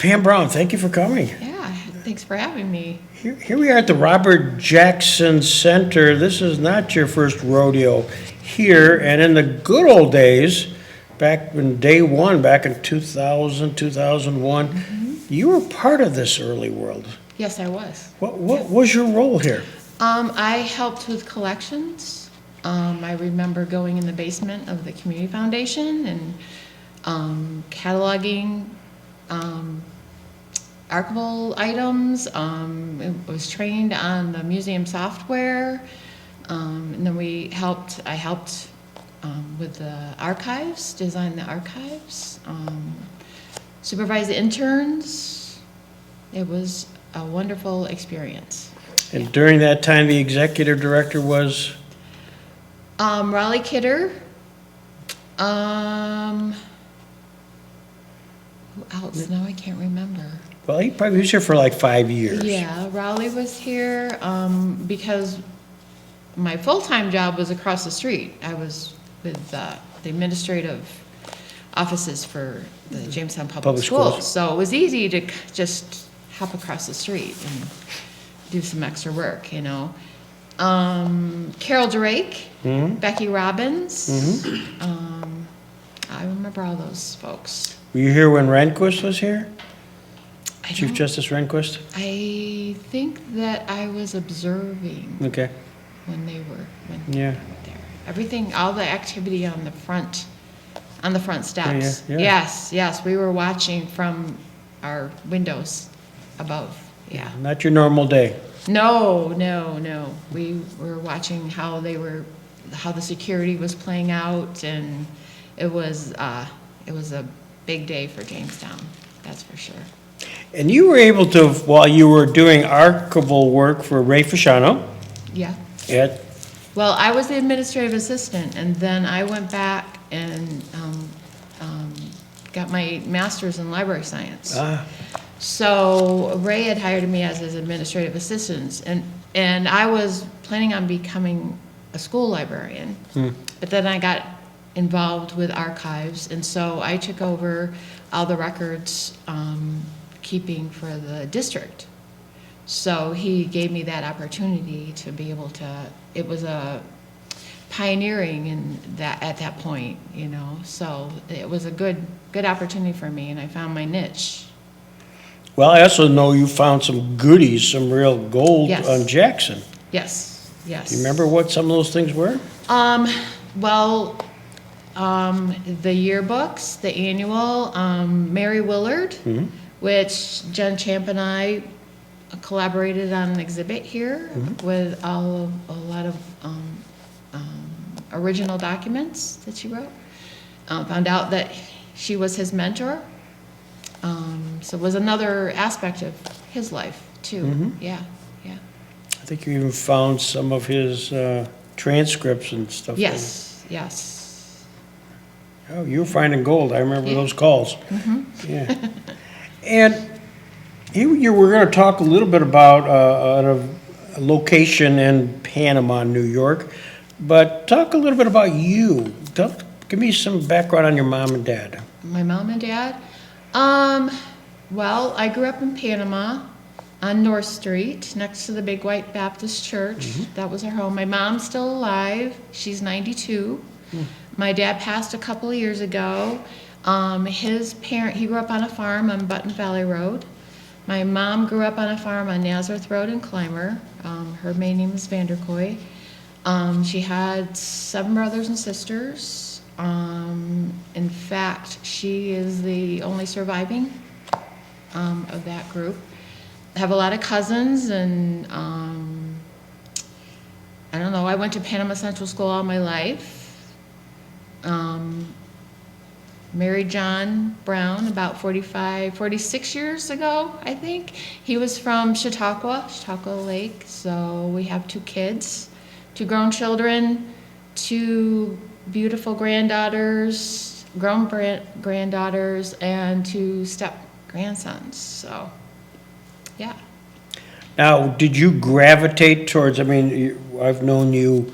Pam Brown, thank you for coming. Yeah, thanks for having me. Here we are at the Robert Jackson Center. This is not your first rodeo here, and in the good old days, back in day one, back in 2000, 2001, you were part of this early world. Yes, I was. What was your role here? I helped with collections. I remember going in the basement of the community foundation and cataloging archival items. I was trained on the museum software, and then I helped with the archives, design the archives, supervise the interns. It was a wonderful experience. And during that time, the executive director was? Raleigh Kidder. Who else? Now I can't remember. Well, he probably was here for like 5 years. Yeah, Raleigh was here because my full-time job was across the street. I was with the administrative offices for the Jamestown Public Schools. So it was easy to just hop across the street and do some extra work, you know. Carol Drake, Becky Robbins. I remember all those folks. Were you here when Rehnquist was here? Chief don't- Justice Rehnquist? I think that I was observing Okay. when they were Yeah. there. Everything, all the activity on the front steps. Yeah. Yes, we were watching from our windows above. Yeah. Not your normal day. No. We were watching how the security was playing out, and it was a big day for Jamestown. That's for sure. And you were able to, while you were doing archival work for Ray Fasciano Yeah. at, Well, I was the administrative assistant, and then I went back and got my master's in library science. So Ray had hired me as his administrative assistant, and I was planning on becoming a school librarian. But then I got involved with archives, and so I took over all the records keeping for the district. So he gave me that opportunity to be able to, it was a pioneering at that point, you know. So it was a good opportunity for me, and I found my niche. well, I also know you found some goodies, some real gold Yes. on Jackson. Yes. Do you remember what some of those things were? Well, the yearbooks, the annual, Mary Willard, which Jen Champ and I collaborated on an exhibit here with a lot of original documents that she wrote. Found out that she was his mentor. So it was another aspect of his life too. Yeah. I think you even found some of his transcripts and stuff. Yes. Oh, you were finding gold. I remember those calls. Yeah. And here we're going to talk a little bit about a location in Panama, New York. But talk a little bit about you. Give me some background on your mom and dad. My mom and dad? Well, I grew up in Panama on North Street, next to the big white Baptist church. That was our home. My mom's still alive. She's 92. My dad passed a couple of years ago. He grew up on a farm on Button Valley Road. My mom grew up on a farm on Nazareth Road in Clymer. Her main name is Vanderkoy. She had 7 brothers and sisters. In fact, she is the only surviving of that group. I have a lot of cousins, and I don't know, I went to Panama Central School all my life. Married John Brown about 46 years ago, I think. He was from Chautauqua Lake, so we have 2 kids, 2 grown children, 2 beautiful granddaughters, grown granddaughters, and 2 step-grandsons, so, yeah. Now, did you gravitate towards, I mean, I've known you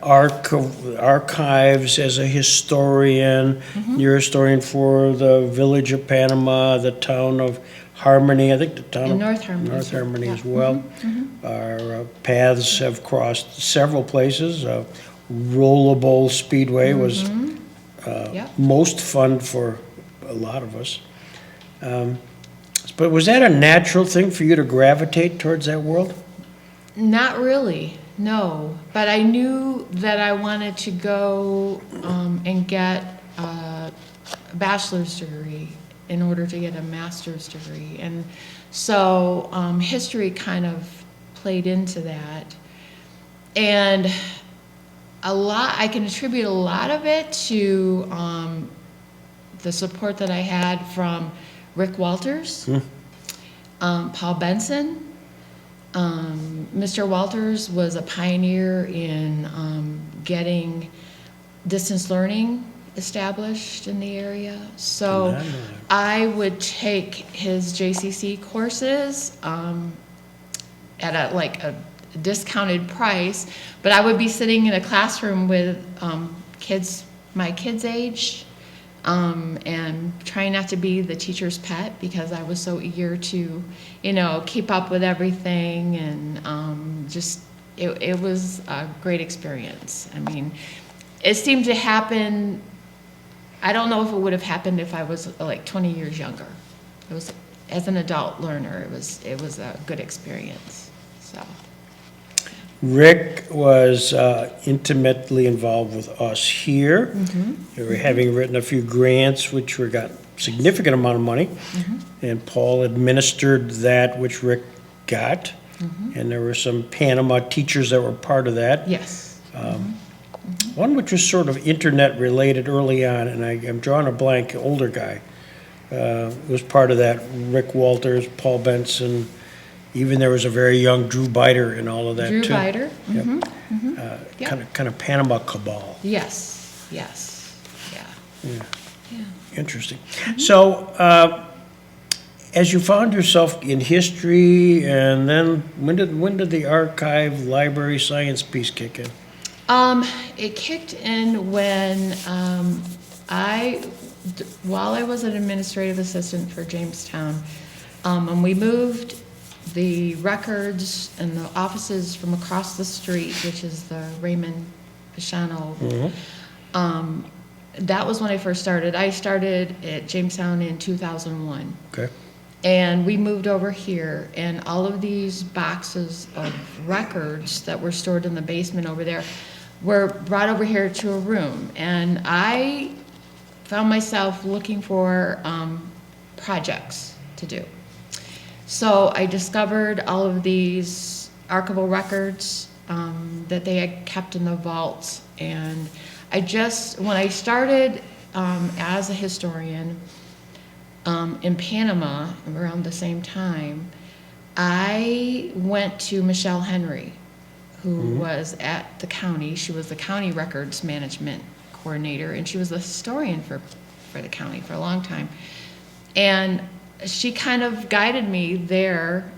archives as a historian. You're a historian for the Village of Panama, the town of Harmony, I think the town In of North Harmony. North Harmony Yeah. as well. Our paths have crossed several places. Rollerball Speedway was Yep. most fun for a lot of us. But was that a natural thing for you to gravitate towards that world? Not really, no. But I knew that I wanted to go and get a bachelor's degree in order to get a master's degree. And so history kind of played into that. And I can attribute a lot of it to the support that I had from Rick Walters, Paul Benson. Mr. Walters was a pioneer in getting distance learning established in the area. So Did not know that. I would take his JCC courses at a discounted price, but I would be sitting in a classroom with kids my kids' age, and trying not to be the teacher's pet because I was so eager to, keep up with everything, and it was a great experience. I mean, it seemed to happen. I don't know if it would have happened if I was like 20 years younger. It was, as an adult learner, it was a good experience. So. Rick was intimately involved with us here. They were having written a few grants, which got significant amount of money, and Paul administered that which Rick got, and there were some Panama teachers that were part of that. Yes. One which was sort of internet related early on, and I'm drawing a blank, older guy, was part of that. Rick Walters, Paul Benson, even there was a very young Drew Biter in all of that too. Drew Biter. Yep. Kind of Panama cabal. Yes. Yeah. Interesting. So, as you found yourself in history, and then when did the archive library science piece kick in? It kicked in when while I was an administrative assistant for Jamestown, and we moved the records and the offices from across the street, which is the Raymond Pashano. That was when I first started. I started at Jamestown in 2001. Okay. And we moved over here, and all of these boxes of records that were stored in the basement over there were brought over here to a room. And I found myself looking for projects to do. So I discovered all of these archival records that they had kept in the vaults. And when I started as a historian in Panama around the same time, I went to Michelle Henry, who was at the county. She was the county records management coordinator, and she was the historian for the county for a long time. And she kind of guided me there,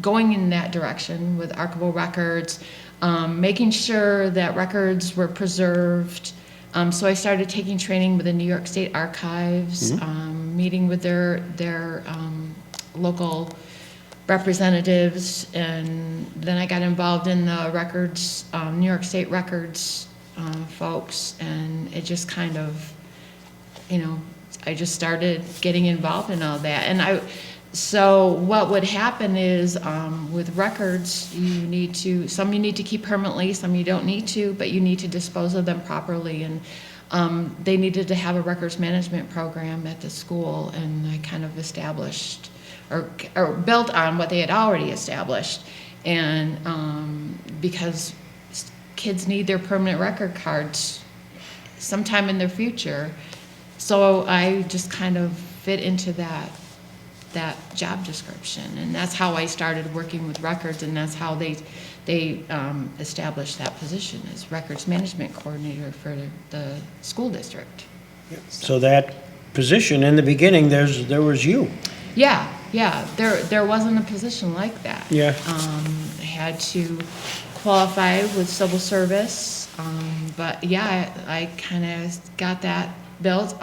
going in that direction with archival records, making sure that records were preserved. So I started taking training with the New York State Archives, meeting with their local representatives, and then I got involved in the records, New York State Records folks, and it just kind of, I just started getting involved in all that. So what would happen is with records, some you need to keep permanently, some you don't need to, but you need to dispose of them properly. And they needed to have a records management program at the school, and I kind of established or built on what they had already established. And because kids need their permanent record cards sometime in their future, so I just kind of fit into that job description, and that's how I started working with records, and that's how they established that position as records management coordinator for the school district. So that position in the beginning, there was you. Yeah. There wasn't a position like that. Yeah. I had to qualify with civil service. But yeah, I kind of got that built.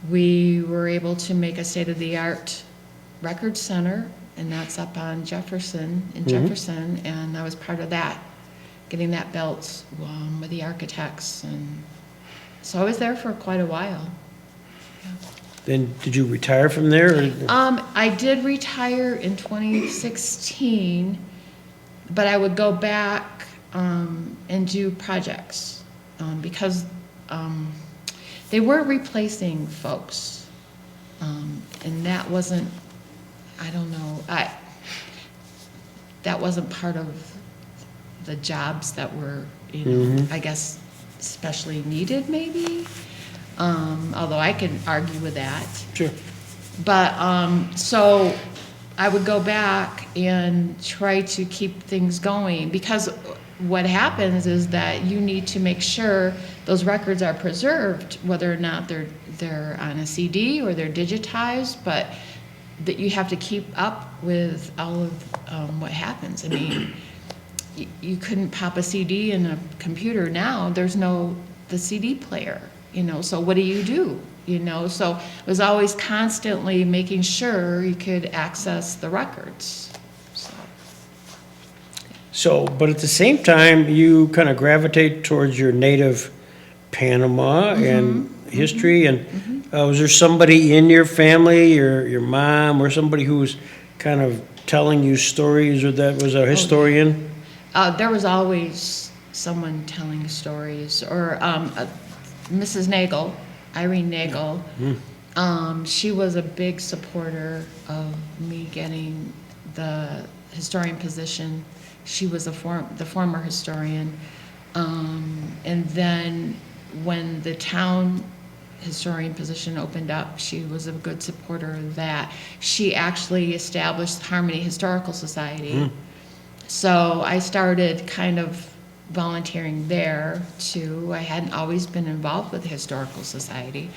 We were able to make a state-of-the-art record center, and that's up on Jefferson, Jefferson, and I was part of that, getting that built with the architects, and so I was there for quite a while. Then, did you retire from there? Or? I did retire in 2016, but I would go back and do projects because they were replacing folks, and that wasn't, I don't know, that wasn't part of the jobs that were, you know, I guess, especially needed maybe, although I can argue with that. Sure. But, so I would go back and try to keep things going, because what happens is that you need to make sure those records are preserved, whether or not they're on a CD or they're digitized, but that you have to keep up with all of what happens. I mean, you couldn't pop a CD in a computer now. There's the CD player, you know, so what do? You know, so it was always constantly making sure you could access the records. So, but at the same time, you kind of gravitate towards your native Panama and history. And was there somebody in your family, your mom, or somebody who was kind of telling you stories, or that was a historian? There was always someone telling stories, or Mrs. Nagel, Irene Nagel. She was a big supporter of me getting the historian position. She was the former historian. And then when the town historian position opened up, she was a good supporter of that. She actually established Harmony Historical Society. So I started kind of volunteering there too. I hadn't always been involved with the Historical Society.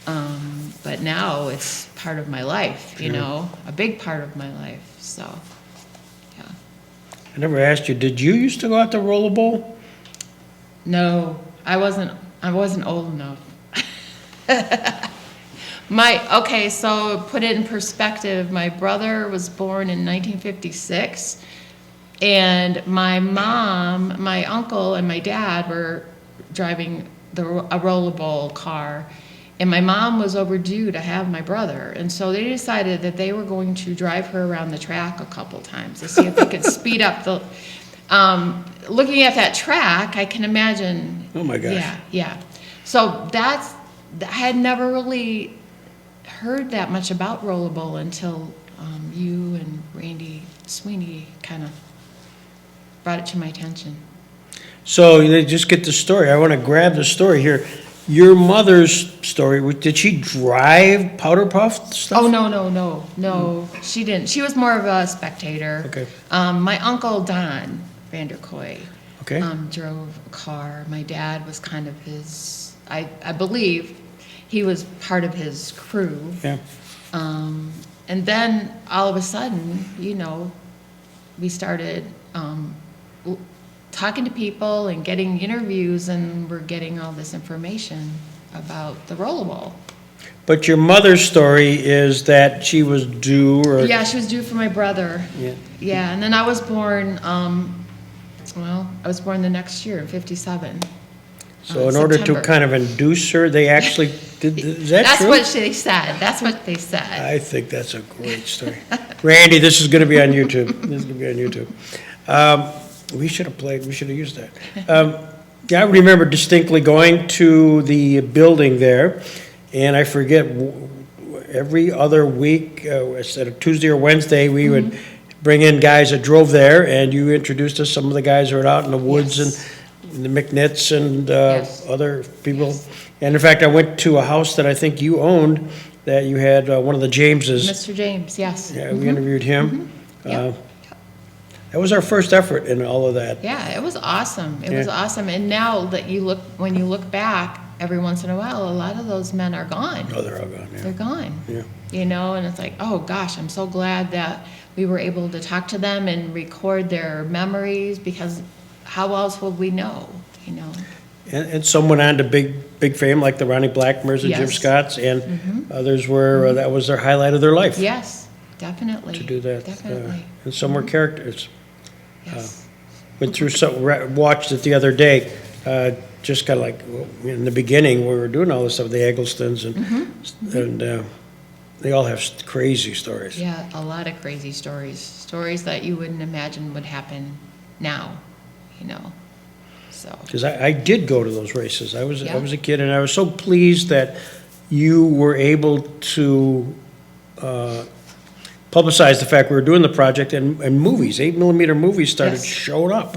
But now it's part of my life, you know, a big part of my life, so. I never asked you, did you used to go out to Roller Bowl? No, I wasn't old enough. Okay, so put it in perspective, my brother was born in 1956, and my mom, my uncle, and my dad were driving a Roller Bowl car, and my mom was overdue to have my brother, and so they decided that they were going to drive her around the track a couple times to see if they could speed up the. Looking at that track, I can imagine. Oh my gosh. Yeah. So I had never really heard that much about Roller Bowl until you and Randy Sweeney kind of brought it to my attention. So they just get the story. I want to grab the story here. Your mother's story, did she drive Powder Puff stuff? Oh, no, she didn't. She was more of a spectator. Okay. My uncle, Don Vanderkoy, okay. Drove a car. My dad was kind of his, I believe he was part of his crew. Yeah. And then all of a sudden, you know, we started talking to people and getting interviews, and we're getting all this information about the Roller Bowl. But your mother's story is that she was due, or? Yeah, she was due for my brother. Yeah. Yeah, and then I was born, I was born the next year in 57. So in order to September. kind of induce her, they actually did, is that That's true? what they said. That's what they said. I think that's a great story. Randy, this is going to be on YouTube. This is going to be on YouTube. We should have used that. Yeah, I remember distinctly going to the building there, and I forget, every other week, instead of Tuesday or Wednesday, we would bring in guys that drove there, and you introduced us, some of the guys who were out in the woods, and the McNitts and other people. And in fact, I went to a house that I think you owned, that you had one of the Jameses. Mr. James, yes. Yeah, we interviewed him. Yep. That was our first effort in all of that. Yeah, it was awesome. It was awesome. And now that when you look back, every once in a while, a lot of those men are gone. Oh, they're all gone, yeah. They're gone. Yeah. You know, and it's like, oh gosh, I'm so glad that we were able to talk to them and record their memories, because how else would we know, you know? And some went on to big fame, like the Ronnie Blackmers and Jim Yes. Scotts, and others were, that was their highlight of their life. Yes, definitely. To do that. Definitely, And some were characters. yes. Went through watched it the other day, just kind of like, in the beginning, we were doing all this stuff, the Egglestons, and they all have crazy stories. Yeah, a lot of crazy stories that you wouldn't imagine would happen now, you know, so. Because I did go to those races. I was Yeah. a kid, and I was so pleased that you were able to publicize the fact we were doing the project, and movies, 8mm movies started Yes. showing up.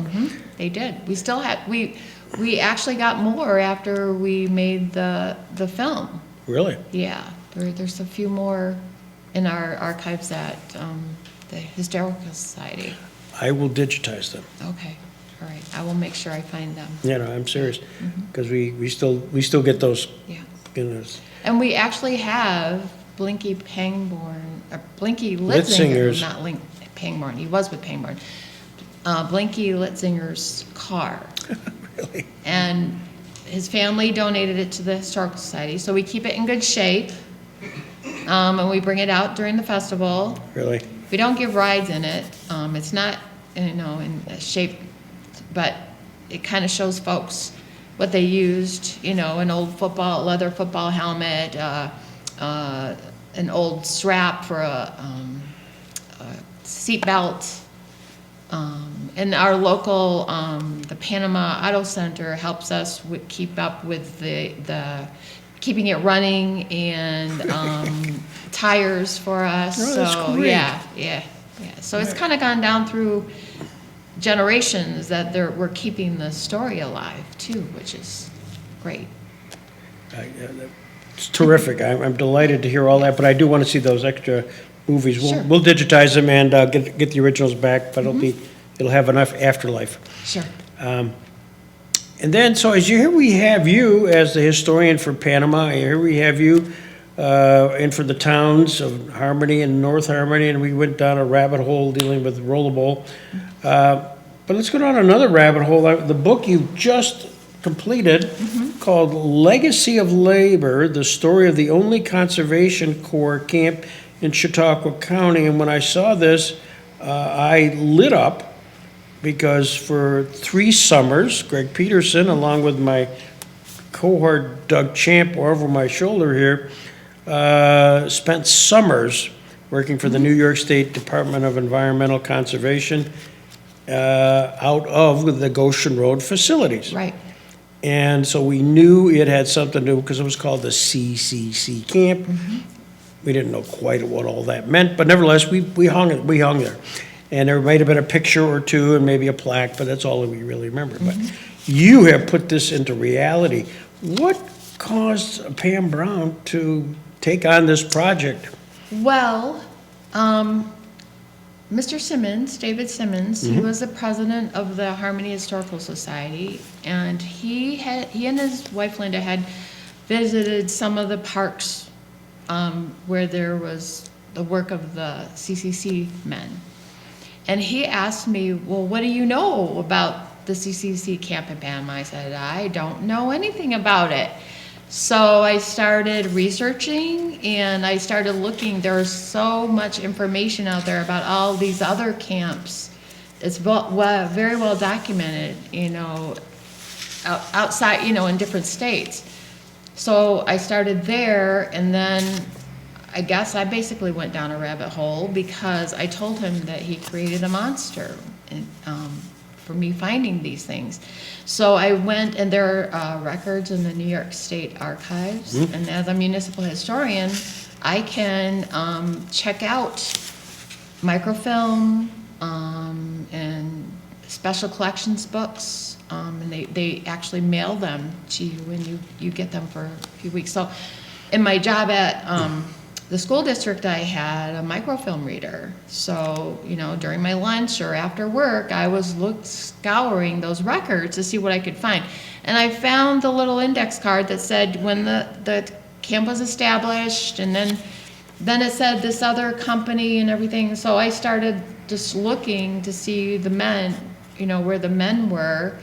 They did. We still had, we actually got more after we made the film. Really? Yeah, there's a few more in our archives at the Historical Society. I will digitize them. Okay, all right. I will make sure I find them. Yeah, no, I'm serious, because we still get those, Yeah. you know, And we actually have Blinky Pangborn, or Blinky Litzinger's. Litzinger, not Link Pangborn, he was with Pangborn. Blinky Litzinger's car. really. And his family donated it to the Historical Society, so we keep it in good shape. And we bring it out during the festival. Really? We don't give rides in it. It's not, you know, in a shape, but it kind of shows folks what they used, you know, an old leather football helmet, an old strap for a seat belt. And our local, the Panama Auto Center helps us keep up with the keeping it running, and tires for us. Oh, that's So great. yeah. So it's kind of gone down through generations that we're keeping the story alive too, which is great. It's terrific. I'm delighted to hear all that, but I do want to see those extra movies. Sure. We'll digitize them and get the originals back, but it'll have enough afterlife. Sure. And then, so here we have you as the historian for Panama. Here we have you and for the towns of Harmony and North Harmony, and we went down a rabbit hole dealing with Rollerball. But let's go down another rabbit hole. The book you just completed, called Legacy of Labor, the story of the only conservation corps camp in Chautauqua County. And when I saw this, I lit up, because for 3 summers, Greg Peterson, along with my cohort Doug Champ over my shoulder here, spent summers working for the New York State Department of Environmental Conservation out of the Goshen Road facilities. Right. And so we knew it had something to do, because it was called the CCC camp. We didn't know quite what all that meant, but nevertheless, we hung there. And there might have been a picture or two and maybe a plaque, but that's all we really remember. But you have put this into reality. What caused Pam Brown to take on this project? Well, Mr. Simmons, David Simmons, he was the president of the Harmony Historical Society, and he and his wife Linda had visited some of the parks where there was the work of the CCC men. And he asked me, well, what do you know about the CCC camp in Panama? I said, I don't know anything about it. So I started researching, and I started looking. There's so much information out there about all these other camps. It's very well documented, you know, outside, you know, in different states. So I started there, and then I guess I basically went down a rabbit hole, because I told him that he created a monster for me finding these things. So I went, and there are records in the New York State Archives, and as a municipal historian, I can check out microfilm and special collections books, and they actually mail them to you when you get them for a few weeks. So in my job at the school district, I had a microfilm reader. So, you know, during my lunch or after work, I was scouring those records to see what I could find. And I found the little index card that said when the camp was established, and then then it said this other company and everything, so I started just looking to see the men, you know, where the men were,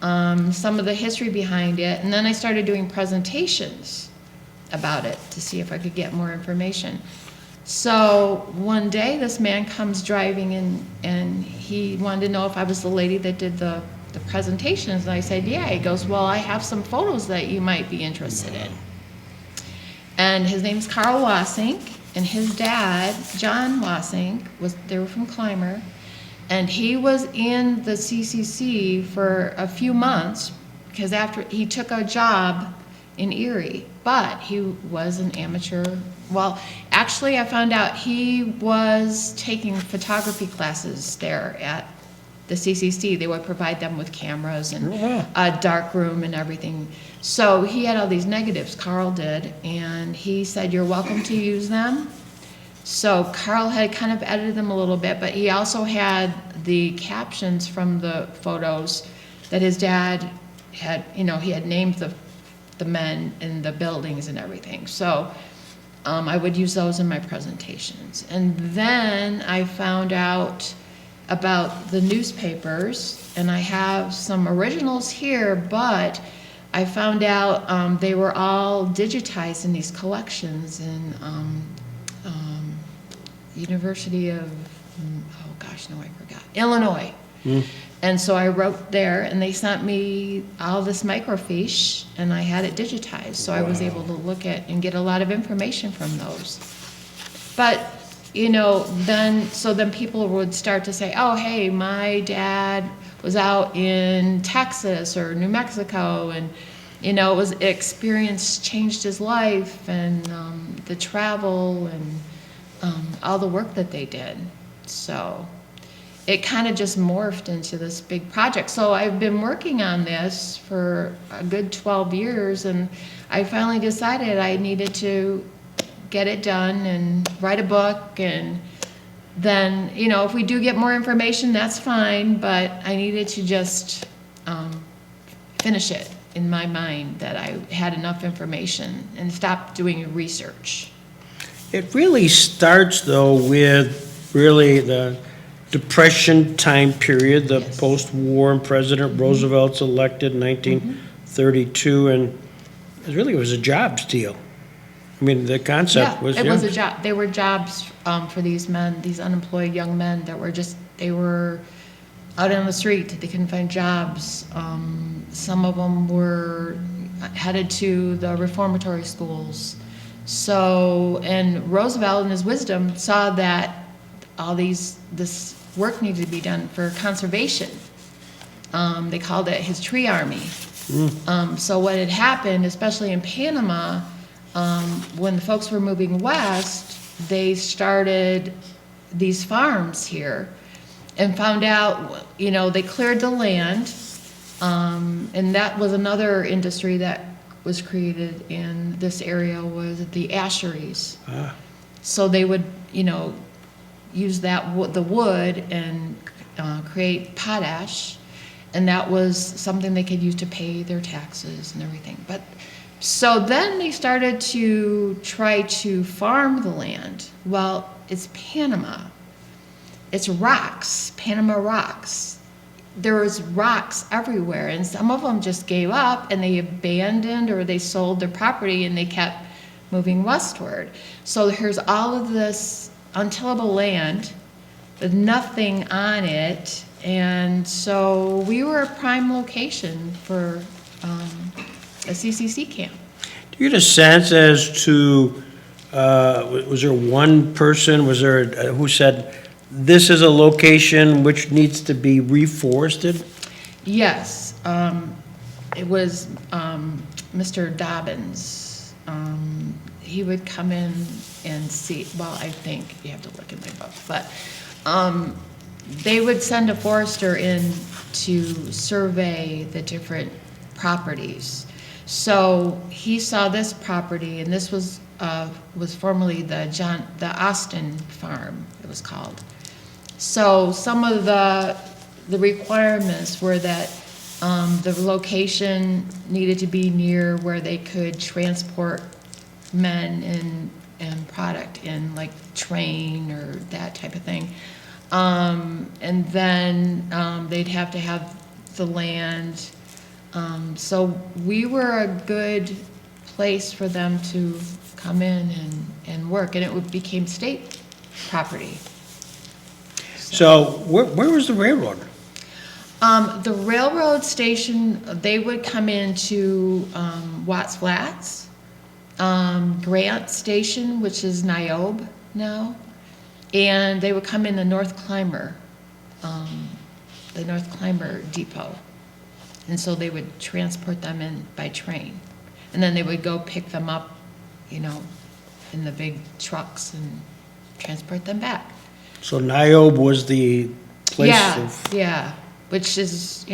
some of the history behind it, and then I started doing presentations about it to see if I could get more information. So one day this man comes driving in and he wanted to know if I was the lady that did the presentations, and I said, yeah. He goes, well, I have some photos that you might be interested in. And his name's Carl Wassink, and his dad, John Wassink, they were from Clymer, and he was in the CCC for a few months because after he took a job in Erie, but he was an amateur. Well, actually, I found out he was taking photography classes there at the CCC. They would provide them with cameras and a dark room and everything. So he had all these negatives, Carl did, and he said, you're welcome to use them. So Carl had kind of edited them a little bit, but he also had the captions from the photos that his dad had, you know, he had named the men and the buildings and everything. So I would use those in my presentations. And then I found out about the newspapers, and I have some originals here, but I found out they were all digitized in these collections in University of, oh gosh, no, I forgot, Illinois. And so I wrote there, and they sent me all this microfiche, and I had it digitized, so I was able to look at and get a lot of information from those. But, you know, then people would start to say, oh, hey, my dad was out in Texas or New Mexico, and, you know, experience changed his life, and the travel and all the work that they did. So it kind of just morphed into this big project. So I've been working on this for a good 12 years, and I finally decided I needed to get it done and write a book, and then, you know, if we do get more information, that's fine, but I needed to just finish it in my mind that I had enough information and stop doing research. It really starts, though, with really the Depression time period, the Yes. post-war, and President Roosevelt's elected in 1932, and it was a jobs deal. I mean, the concept was... Yeah, it was a job. They were jobs for these men, these unemployed young men that were they were out on the street. They couldn't find jobs. Some of them were headed to the reformatory schools. So, and Roosevelt in his wisdom saw that this work needed to be done for conservation. They called it his tree army. So what had happened, especially in Panama, when the folks were moving west, they started these farms here and found out, you know, they cleared the land, and that was another industry that was created in this area, was the asheries. So they would, you know, use the wood and create potash, and that was something they could use to pay their taxes and everything. But so then they started to try to farm the land. Well, it's Panama. It's rocks, Panama rocks. There was rocks everywhere, and some of them just gave up and they abandoned or they sold their property and they kept moving westward. So here's all of this untillable land with nothing on it, and so we were a prime location for a CCC camp. Do you get a sense as to, was there one person, who said, this is a location which needs to be reforested? Yes, it was Mr. Dobbins. He would come in and see, well, I think you have to look in my book, but they would send a forester in to survey the different properties. So he saw this property, and this was formerly the Austin farm, it was called. So some of the requirements were that the location needed to be near where they could transport men and product in, like train or that type of thing. And then they'd have to have the land. So we were a good place for them to come in and work, and it became state property. So where was the railroad? The railroad station, they would come into Watts Flats, Grant Station, which is Niobe now, and they would come in the North Clymer depot. And so they would transport them in by train. And then they would go pick them up, in the big trucks and transport them back. So Niobe was the place of... Yeah, which is,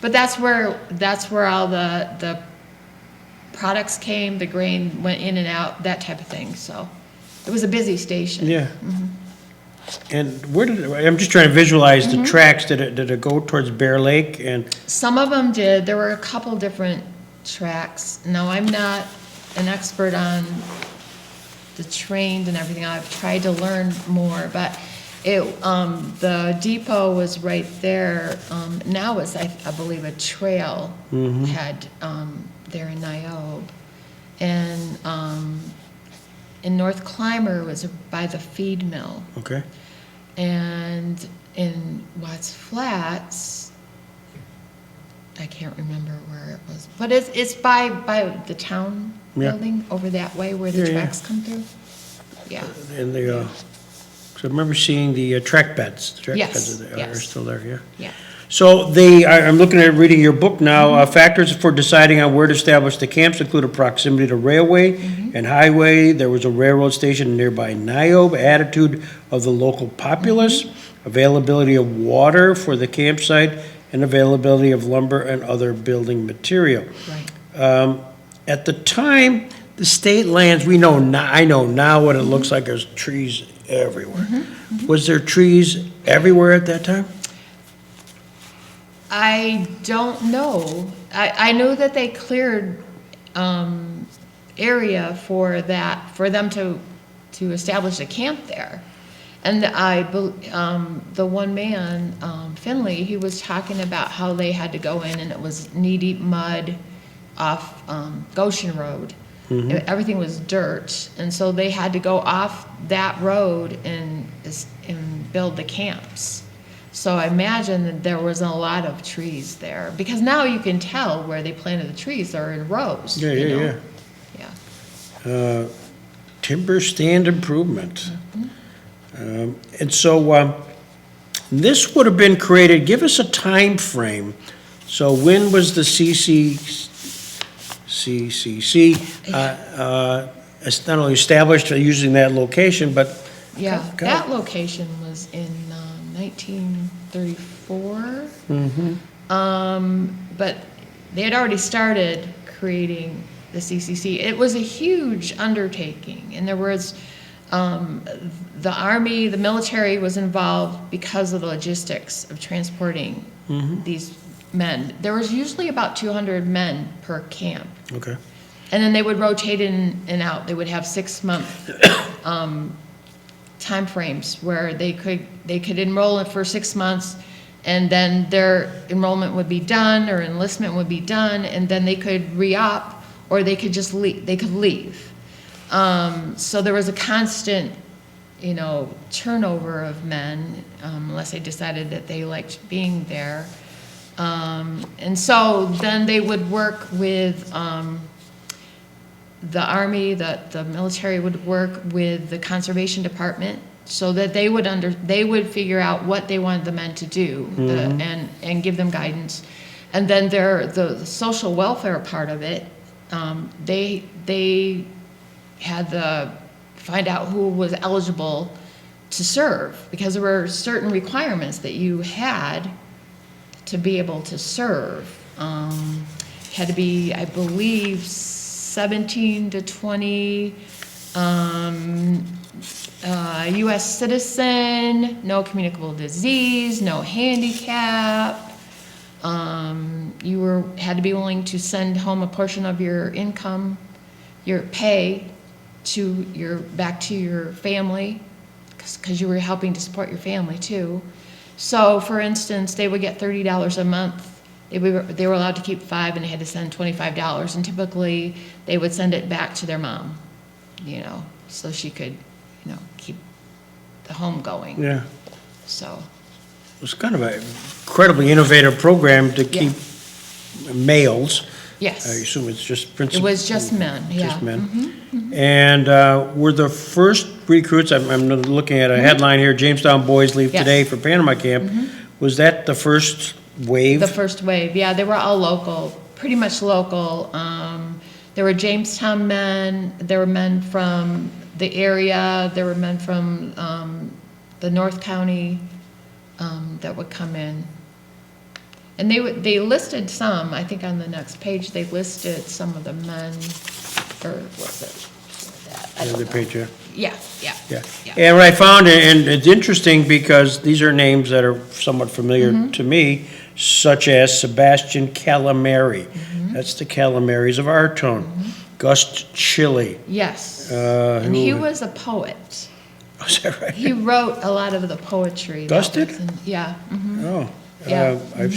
but that's where all the products came, the grain went in and out, that type of thing. So it was a busy station. Yeah. And I'm just trying to visualize the tracks. Did it go towards Bear Lake? And Some of them did. There were a couple different tracks. No, I'm not an expert on the trains and everything. I've tried to learn more, but the depot was right there. Now it's, I believe, a trail head there in Niobe. And in North Clymer was by the feed mill. Okay. And in Watts Flats, I can't remember where it was, but it's by the town building over that way where the tracks come through. Yeah. And so I remember seeing the track beds. The track Yes, beds are yes. still there, yeah. Yeah. So I'm looking at reading your book now. Factors for deciding on where to establish the camps included proximity to railway and highway. There was a railroad station in nearby Niobe. Attitude of the local populace. Availability of water for the campsite, and availability of lumber and other building material. Right. At the time, the state lands, I know now what it looks like. There's trees everywhere. Was there trees everywhere at that time? I don't know. I know that they cleared area for them to establish a camp there. And the one man, Finley, he was talking about how they had to go in and it was knee-deep mud off Goshen Road. Everything was dirt, and so they had to go off that road and build the camps. So I imagine that there wasn't a lot of trees there, because now you can tell where they planted the trees. They're in rows. Yeah. Timber stand improvement. And so this would have been created, give us a time frame. So when was the CCC not only established using that location, but... Yeah, that location was in 1934. But they had already started creating the CCC. It was a huge undertaking, and there was the Army, the military was involved because of the logistics of transporting these men. There was usually about 200 men per camp. Okay. And then they would rotate in and out. They would have 6-month time frames where they could enroll for 6 months, and then their enrollment would be done or enlistment would be done, and then they could re-op, or they could just leave. They could leave. So there was a constant, turnover of men, unless they decided that they liked being there. And so then they would work with the Army, the military would work with the conservation department so that they would figure out what they wanted the men to do and give them guidance. And then the social welfare part of it, they had to find out who was eligible to serve, because there were certain requirements that you had to be able to serve. Had to be, I believe, 17 to 20, U.S. citizen, no communicable disease, no handicap. You had to be willing to send home a portion of your income, your pay, back to your family, because you were helping to support your family too. So, for instance, they would get $30 a month. They were allowed to keep 5, and they had to send $25, and typically they would send it back to their mom, so she could, keep the home going. Yeah. So, It was kind of an incredibly innovative program to keep males. yes. I assume it's just It principal. was just men, yeah. Just men. And were the first recruits, I'm looking at a headline here, Jamestown boys leave Yes. today for Panama camp. Was that the first wave? The first wave, yeah, they were all local, pretty much local. There were Jamestown men, there were men from the area, there were men from the North County that would come in. And they listed some, I think on the next page, they listed some of the men, or was it that? I don't The know. page, yeah. Yeah, yeah. Yeah. And what I found, and it's interesting because these are names that are somewhat familiar to me, such as Sebastian Calamari. That's the Calamaris of our tone. Gust Chili. Yes, who- and he was a poet. Oh, is that right? He wrote a lot of the poetry. that Gus did? was in- Yeah. mhm. Oh. Yeah. I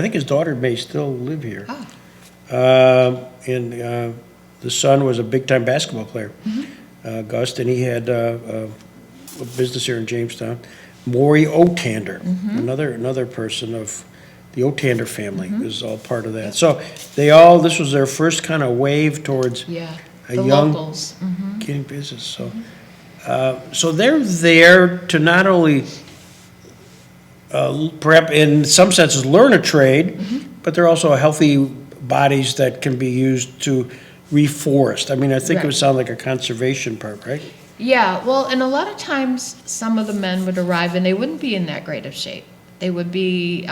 think his daughter may still live here. Oh, And the son was a big-time basketball player, Gust, and he had a business here in Jamestown. Maury Otander, another person of the Otander family is all part of that. So this was their first kind of wave towards yeah, a the young locals. getting business. So they're there to not only perhaps in some senses learn a trade, but they're also healthy bodies that can be used to reforest. I mean, I think it would Right. sound like a conservation part, right? Yeah, well, and a lot of times, some of the men would arrive and they wouldn't be in that great of shape. They would be,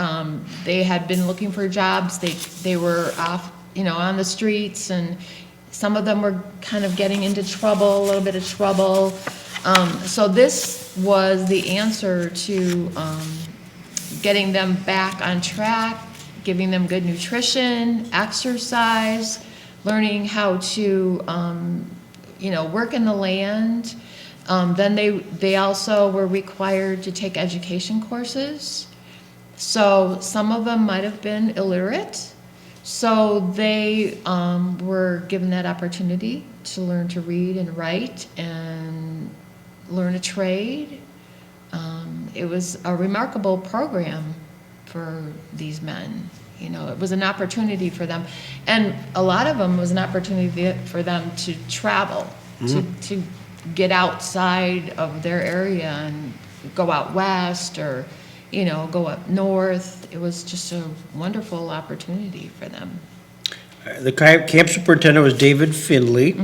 they had been looking for jobs, they were off, on the streets, and some of them were kind of getting into trouble, a little bit of trouble. So this was the answer to getting them back on track, giving them good nutrition, exercise, learning how to, work in the land. Then they also were required to take education courses. So some of them might have been illiterate. So they were given that opportunity to learn to read and write and learn a trade. It was a remarkable program for these men. It was an opportunity for them. And a lot of them was an opportunity for them to travel, to get outside of their area and go out west or, go up north. It was just a wonderful opportunity for them. The camp superintendent was David Finley.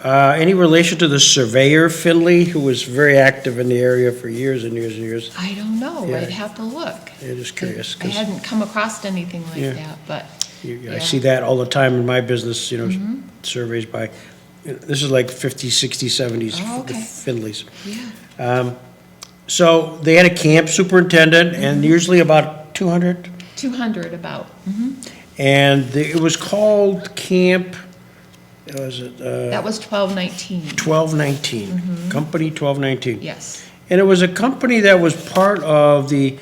Any relation to the surveyor Finley, who was very active in the area for years and years and years? I don't know. Yeah. I'd have to look. Yeah, just curious, I 'cause- hadn't come across anything like Yeah. that, but I yeah. see that all the time in my business, surveys by, this is like 50s, 60s, 70s, Oh, the okay. Finleys. Yeah. So they had a camp superintendent and usually about 200, 200 about. and it was called Camp, was it, That was 1219. 1219, Company 1219. Yes. And it was a company that was part of the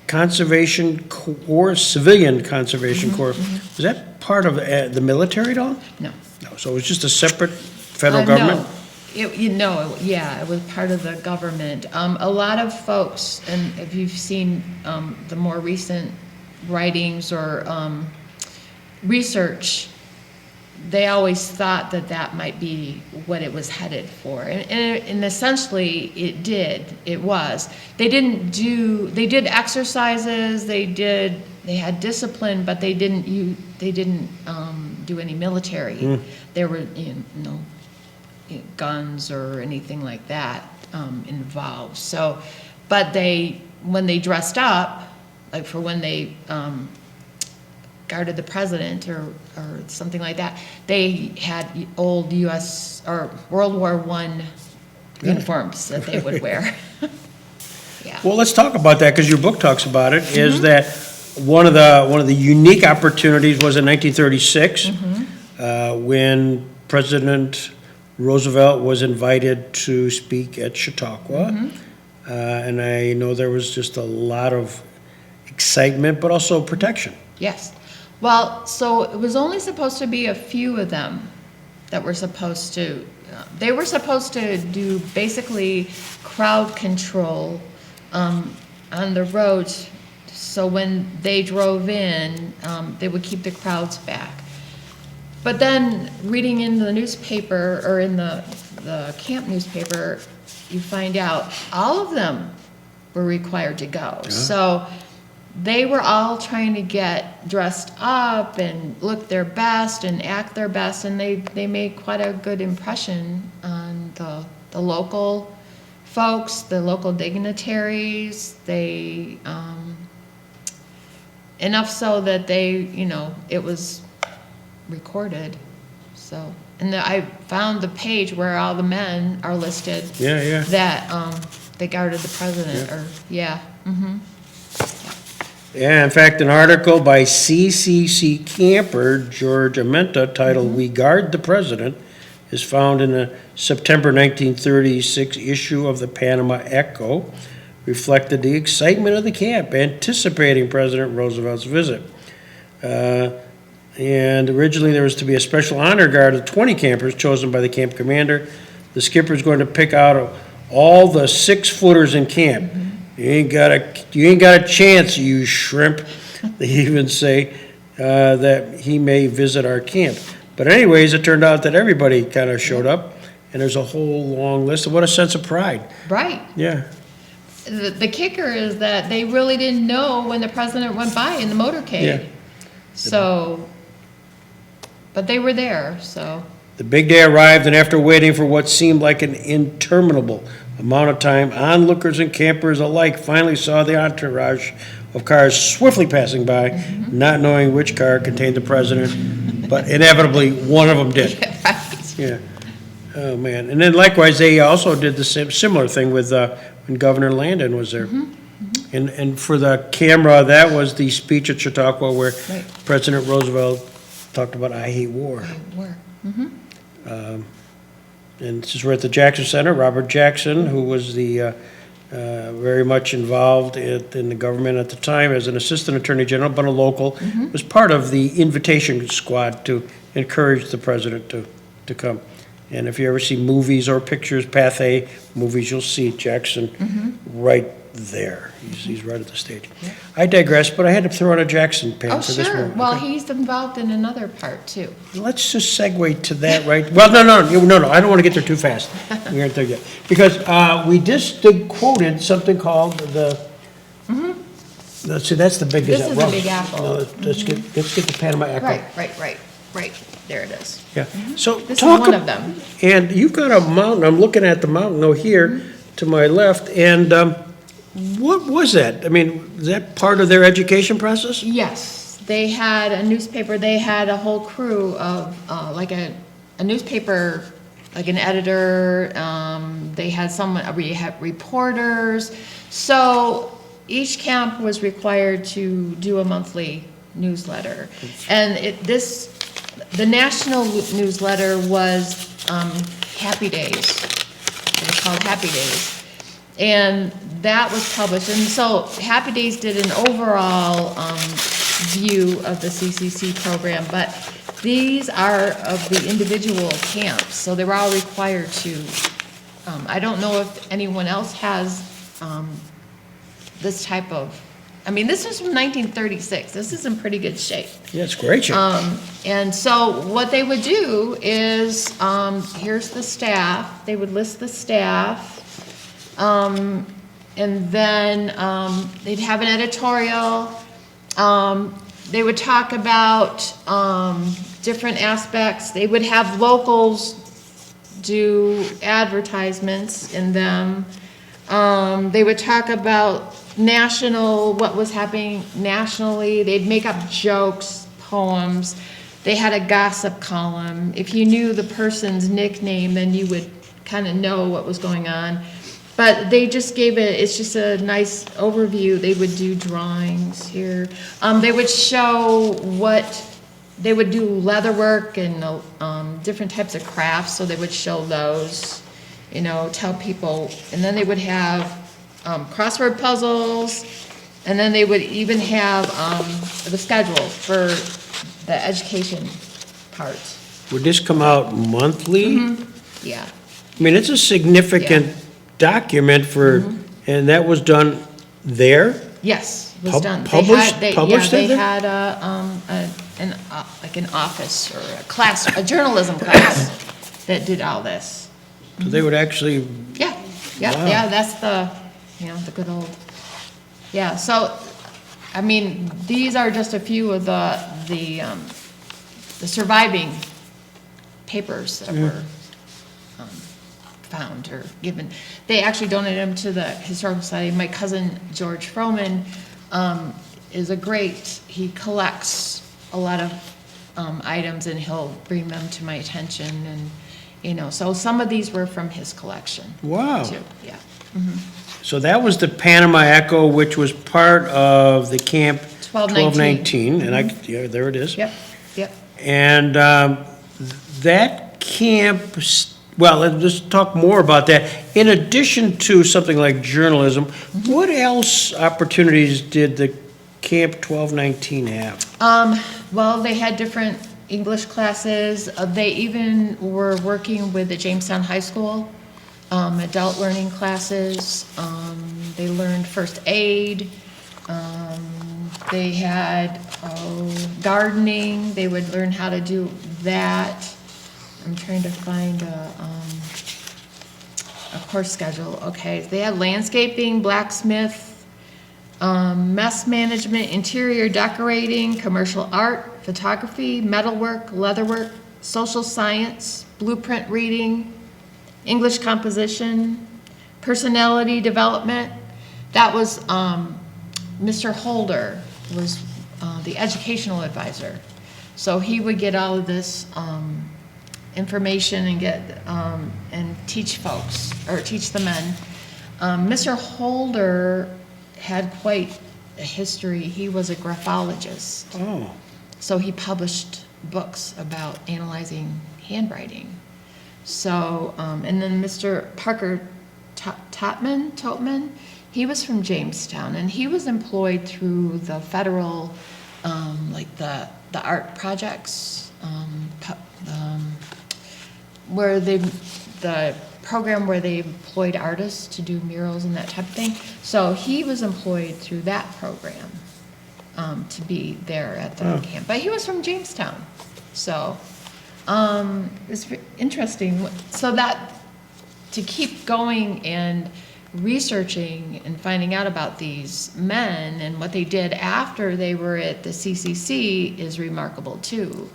Conservation Corps, Civilian Conservation Corps. Was that part of the military at all? No. No, so it was just a separate federal No. government? Yeah, it was part of the government. A lot of folks, and if you've seen the more recent writings or research, they always thought that might be what it was headed for. And essentially, it was. They did exercises, they had discipline, but they didn't do any military. There were, guns or anything like that involved. So, but when they dressed up, like for when they guarded the president or something like that, they had old U.S. or World War I uniforms that they would wear. Yeah. Well, let's talk about that, because your book talks about it, is that one of the unique opportunities was in 1936, when President Roosevelt was invited to speak at Chautauqua. And I know there was just a lot of excitement, but also protection. Yes. Well, so it was only supposed to be a few of them that were supposed to, they were supposed to do basically crowd control on the roads. So when they drove in, they would keep the crowds back. But then reading in the newspaper, or in the camp newspaper, you find out all of them were required to go. Yeah. So they were all trying to get dressed up and look their best and act their best, and they made quite a good impression on the local folks, the local dignitaries. They enough so that they, it was recorded. So, and I found the page where all the men are listed. Yeah. That they guarded the president. Yeah, in fact, an article by CCC camper George Amenta titled "We Guard the President" is found in a September 1936 issue of the Panama Echo, reflected the excitement of the camp anticipating President Roosevelt's visit. And originally there was to be a special honor guard of 20 campers chosen by the camp commander. The skipper is going to pick out all the 6-footers in camp. You ain't got a chance, you shrimp. They even say that he may visit our camp. But anyways, it turned out that everybody kind of showed up, and there's a whole long list. What a sense of pride. Right. Yeah. The kicker is that they really didn't know when the president went by in the motorcade. Yeah. So, but they were there, so. The big day arrived, and after waiting for what seemed like an interminable amount of time, onlookers and campers alike finally saw the entourage of cars swiftly passing by, not knowing which car contained the president, but inevitably one of them did. Yeah. Oh, man. And then likewise, they also did the similar thing with when Governor Landon was there. And for the camera, that was the speech at Chautauqua where President Roosevelt talked about "I hate war." And this is we're at the Jackson Center. Robert Jackson, who was the very much involved in the government at the time as an assistant attorney general, but a local, was part of the invitation squad to encourage the president to come. And if you ever see movies or pictures, Path A movies, you'll see Jackson right there. He's right at the stage. Yeah. I digress, but I had to throw out a Jackson, Pam, Oh, for this sure. moment. Well, Okay. he's involved in another part too. Let's just segue to that, right? Well, no, I don't want to get there too fast. We aren't there yet. Because we just quoted something called the, let's see, that's the big. This is the Big Apple. No, let's get the Panama Echo. Right. There it is. Yeah. So This is talk one of them. And you've got a mountain, I'm looking at the mountain over here to my left, and what was that? I mean, is that part of their education process? Yes, they had a newspaper, they had a whole crew of, like a newspaper, like an editor, they had we had reporters. So each camp was required to do a monthly newsletter. And the national newsletter was Happy Days. It was called Happy Days. And that was published. And so Happy Days did an overall view of the CCC program, but these are of the individual camps, so they were all required to. I don't know if anyone else has this type of, this is from 1936. This is in pretty good shape. Yeah, it's great shape. And so what they would do is, here's the staff. They would list the staff. And then they'd have an editorial. They would talk about different aspects. They would have locals do advertisements in them. They would talk about what was happening nationally. They'd make up jokes, poems. They had a gossip column. If you knew the person's nickname, then you would kind of know what was going on. But they just it's just a nice overview. They would do drawings here. They would show what they would do leather work and different types of crafts, so they would show those, you know, tell people, and then they would have crossword puzzles, and then they would even have the schedule for the education part. Would this come out monthly? Yeah. I mean, it's a significant Yeah. document for, and that was done there? Yes, it was Pub- done. published- published They it there? had like an office or a class, a journalism class that did all this. So they would actually, Yeah, yeah, Wow. yeah, that's the, you know, the good old, yeah, so, I mean, these are just a few of the surviving papers that were found or given. They actually donated them to the Historical Society. My cousin, George Froman, is he collects a lot of items, and he'll bring them to my attention, and, you know, so some of these were from his collection. wow. Too, yeah. So that was the Panama Echo, which was part of the Camp 1219. 1219, and yeah, there it is. Yep, yep. And that camp, well, let's talk more about that. In addition to something like journalism, what else opportunities did the Camp 1219 have? Well, they had different English classes. They even were working with the Jamestown High School, adult learning classes. They learned first aid. They had gardening. They would learn how to do that. I'm trying to find a course schedule. Okay, they had landscaping, blacksmith, mess management, interior decorating, commercial art, photography, metalwork, leatherwork, social science, blueprint reading, English composition, personality development. That was Mr. Holder was the educational advisor. So he would get all of this information and get and teach folks, or teach the men. Mr. Holder had quite a history. He was a graphologist. Oh, So he published books about analyzing handwriting. So, and then Mr. Parker Totman, he was from Jamestown, and he was employed through the federal, like the art projects, where the program where they employed artists to do murals and that type of thing. So he was employed through that program to be there at the camp. But he was from Jamestown, so it's interesting. So that to keep going and researching and finding out about these men and what they did after they were at the CCC is remarkable too.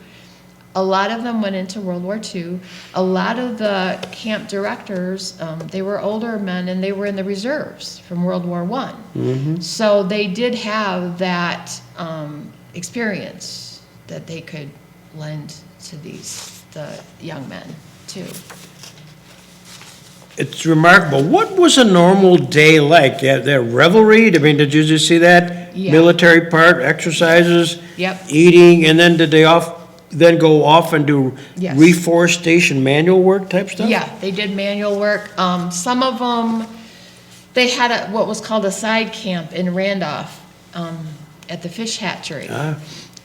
A lot of them went into World War II. A lot of the camp directors, they were older men, and they were in the reserves from World War I. So they did have that experience that they could lend to the young men too. it's remarkable. What was a normal day like? Their revelry? I mean, did you just see that? Yeah. Military part, exercises? Yep. Eating, and then did they then go off and do Yes. reforestation manual work type stuff? Yeah, they did manual work. Some of them, they had what was called a side camp in Randolph at the fish hatchery. Ah.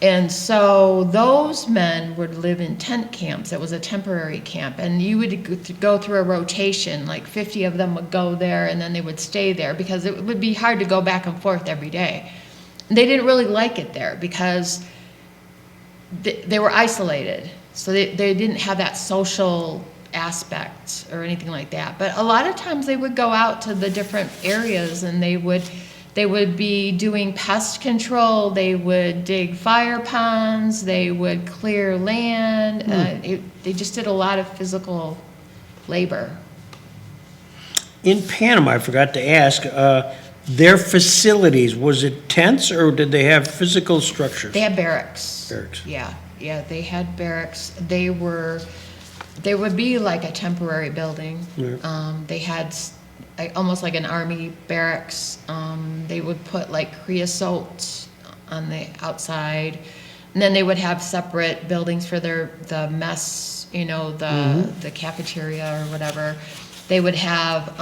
And so those men would live in tent camps. It was a temporary camp. And you would go through a rotation, like 50 of them would go there and then they would stay there because it would be hard to go back and forth every day. They didn't really like it there because they were isolated. So they didn't have that social aspect or anything like that. But a lot of times they would go out to the different areas and they would be doing pest control, they would dig fire ponds, they would clear land. They just did a lot of physical labor. In Panama, I forgot to ask, their facilities, was it tents or did they have physical structures? They had barracks. Barracks. Yeah, they had barracks. They would be like a temporary building. Yeah. They had almost like an army barracks. They would put like creosote on the outside. And then they would have separate buildings for the mess, you know, the cafeteria or whatever. They would have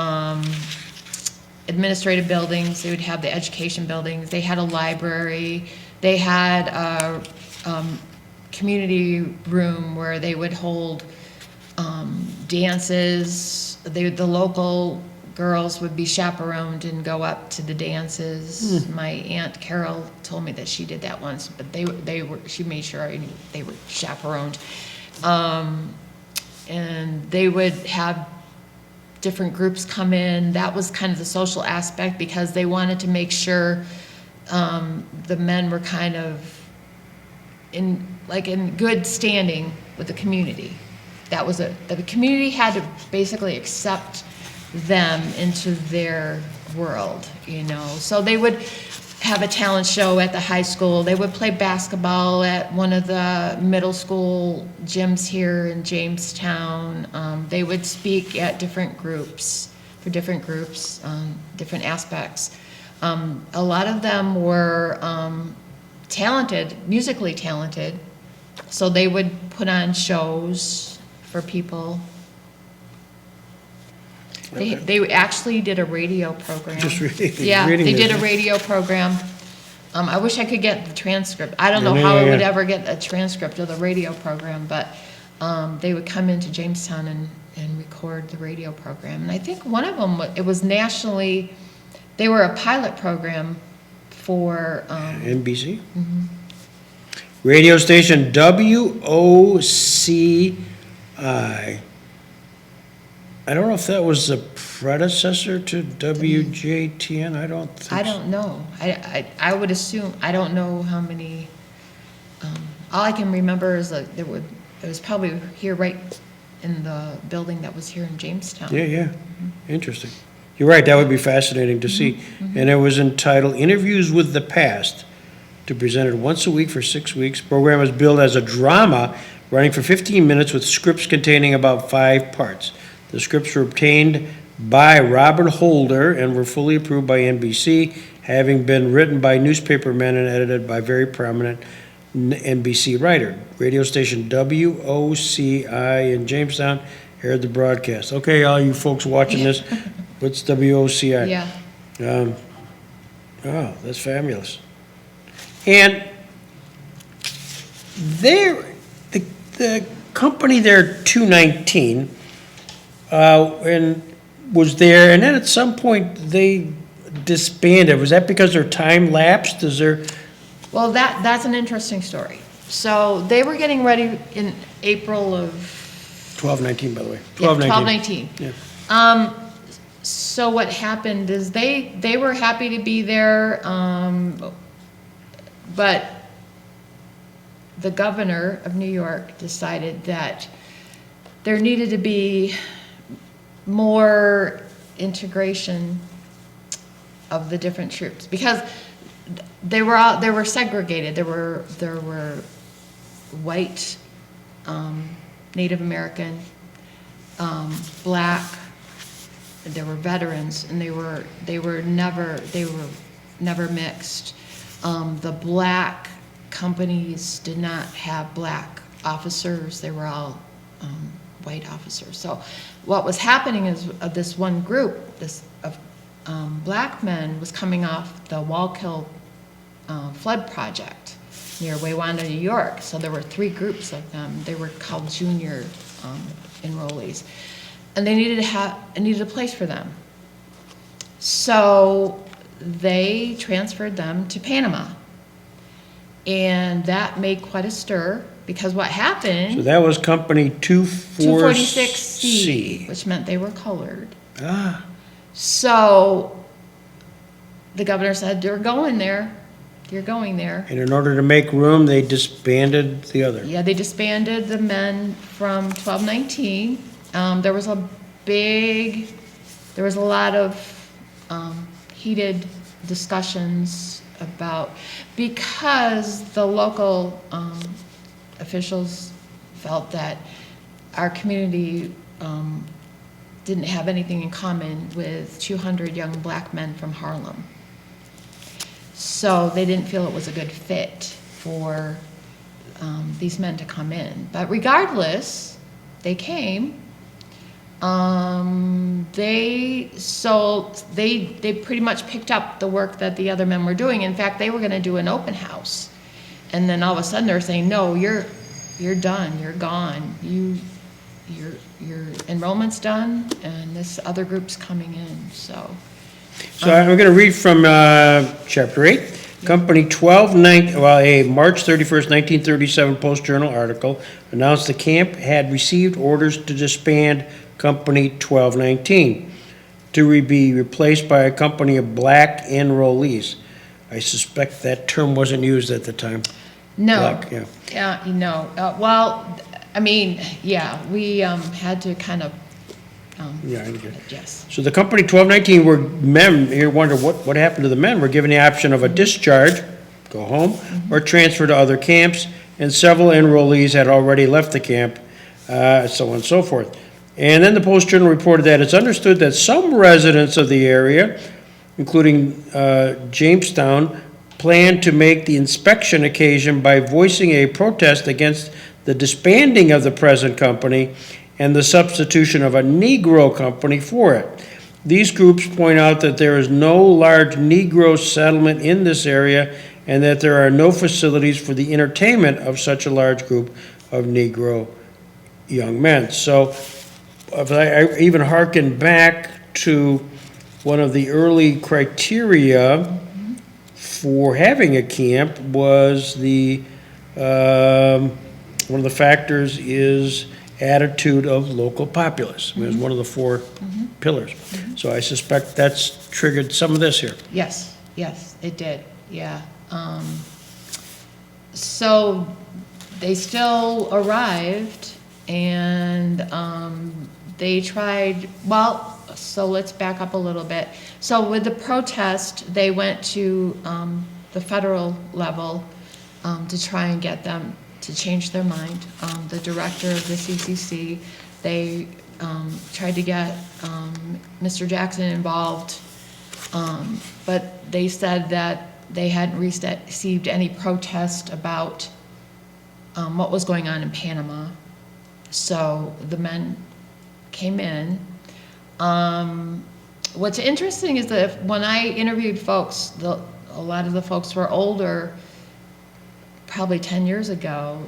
administrative buildings, they would have the education buildings, they had a library, they had a community room where they would hold dances. The local girls would be chaperoned and go up to the dances. My Aunt Carol told me that she did that once, but she made sure they were chaperoned. And they would have different groups come in. That was kind of the social aspect, because they wanted to make sure the men were kind of in good standing with the community. That was the community had to basically accept them into their world, you know. So they would have a talent show at the high school. They would play basketball at one of the middle school gyms here in Jamestown. They would speak at different groups, different aspects. A lot of them were musically talented, so they would put on shows for people. They actually did a radio program. Just reading. Yeah, reading they this. did a radio program. I wish I could get the transcript. I don't know how I would ever get a transcript of the radio program, but they would come into Jamestown and record the radio program. And I think one of them, it was nationally, they were a pilot program for... NBC? Radio station WOCI. I don't know if that was the predecessor to WJTN. I don't think I don't know. I would assume, I don't know how many, all I can remember is that it was probably here right in the building that was here in Jamestown. Yeah. Interesting. You're right, that would be fascinating to see. And it was entitled Interviews with the Past, to be presented once a week for 6 weeks. Program was billed as a drama running for 15 minutes with scripts containing about 5 parts. The scripts were obtained by Robin Holder and were fully approved by NBC, having been written by newspapermen and edited by very prominent NBC writer. Radio station WOCI in Jamestown aired the broadcast. Okay, all you folks watching this, what's WOCI? Yeah. Oh, that's fabulous. And the company there, 219, and was there, and then at some point they disbanded. Was that because their time lapsed? Is there? Well, that's an interesting story. So they were getting ready in April of 1219, by the way. 1219. Yeah. So what happened is they were happy to be there, but the governor of New York decided that there needed to be more integration of the different troops, because they were segregated. There were white, Native American, black. There were veterans, and they were never mixed. The black companies did not have black officers. They were all white officers. So what was happening is this one group, of black men, was coming off the Wallkill flood project near Waywandah, New York. So there were 3 groups of them. They were called junior enrollees, and they needed a place for them. So they transferred them to Panama, and that made quite a stir, because what happened... So that was company 246C, which meant they were colored. Ah. So the governor said, you're going there. You're going there. And in order to make room, they disbanded the other. Yeah, they disbanded the men from 1219. There was a lot of heated discussions because the local officials felt that our community didn't have anything in common with 200 young black men from Harlem. So they didn't feel it was a good fit for these men to come in. But regardless, they came. They pretty much picked up the work that the other men were doing. In fact, they were going to do an open house, and then all of a sudden they're saying, "No, you're done. You're gone. Your enrollment's done, and this other group's coming in." So I'm going to read from Chapter 8. Company 1290, well, a March 31st, 1937 Post-Journal article announced the camp had received orders to disband Company 1219 to be replaced by a company of black enrollees. I suspect that term wasn't used at the time. no, Black, yeah. no. Well, I mean, yeah, we had to kind of. Yeah, I get it. Yes. So the company 1219 were men, you wonder what happened to the men, were given the option of a discharge, go home, or transfer to other camps, and several enrollees had already left the camp, so on and so forth. And then the Post-Journal reported that it's understood that some residents of the area, including Jamestown, planned to make the inspection occasion by voicing a protest against the disbanding of the present company and the substitution of a Negro company for it. These groups point out that there is no large Negro settlement in this area and that there are no facilities for the entertainment of such a large group of Negro young men. So if I even hearken back to one of the early criteria for having a camp was one of the factors is attitude of local populace. I mean, it was one of the four pillars. So I suspect that's triggered some of this here. Yes, it did, yeah. So they still arrived, and they tried, well, so let's back up a little bit. So with the protest, they went to the federal level to try and get them to change their mind. The director of the CCC, they tried to get Mr. Jackson involved, but they said that they hadn't received any protest about what was going on in Panama. So the men came in. What's interesting is that when I interviewed folks, a lot of the folks were older, probably 10 years ago.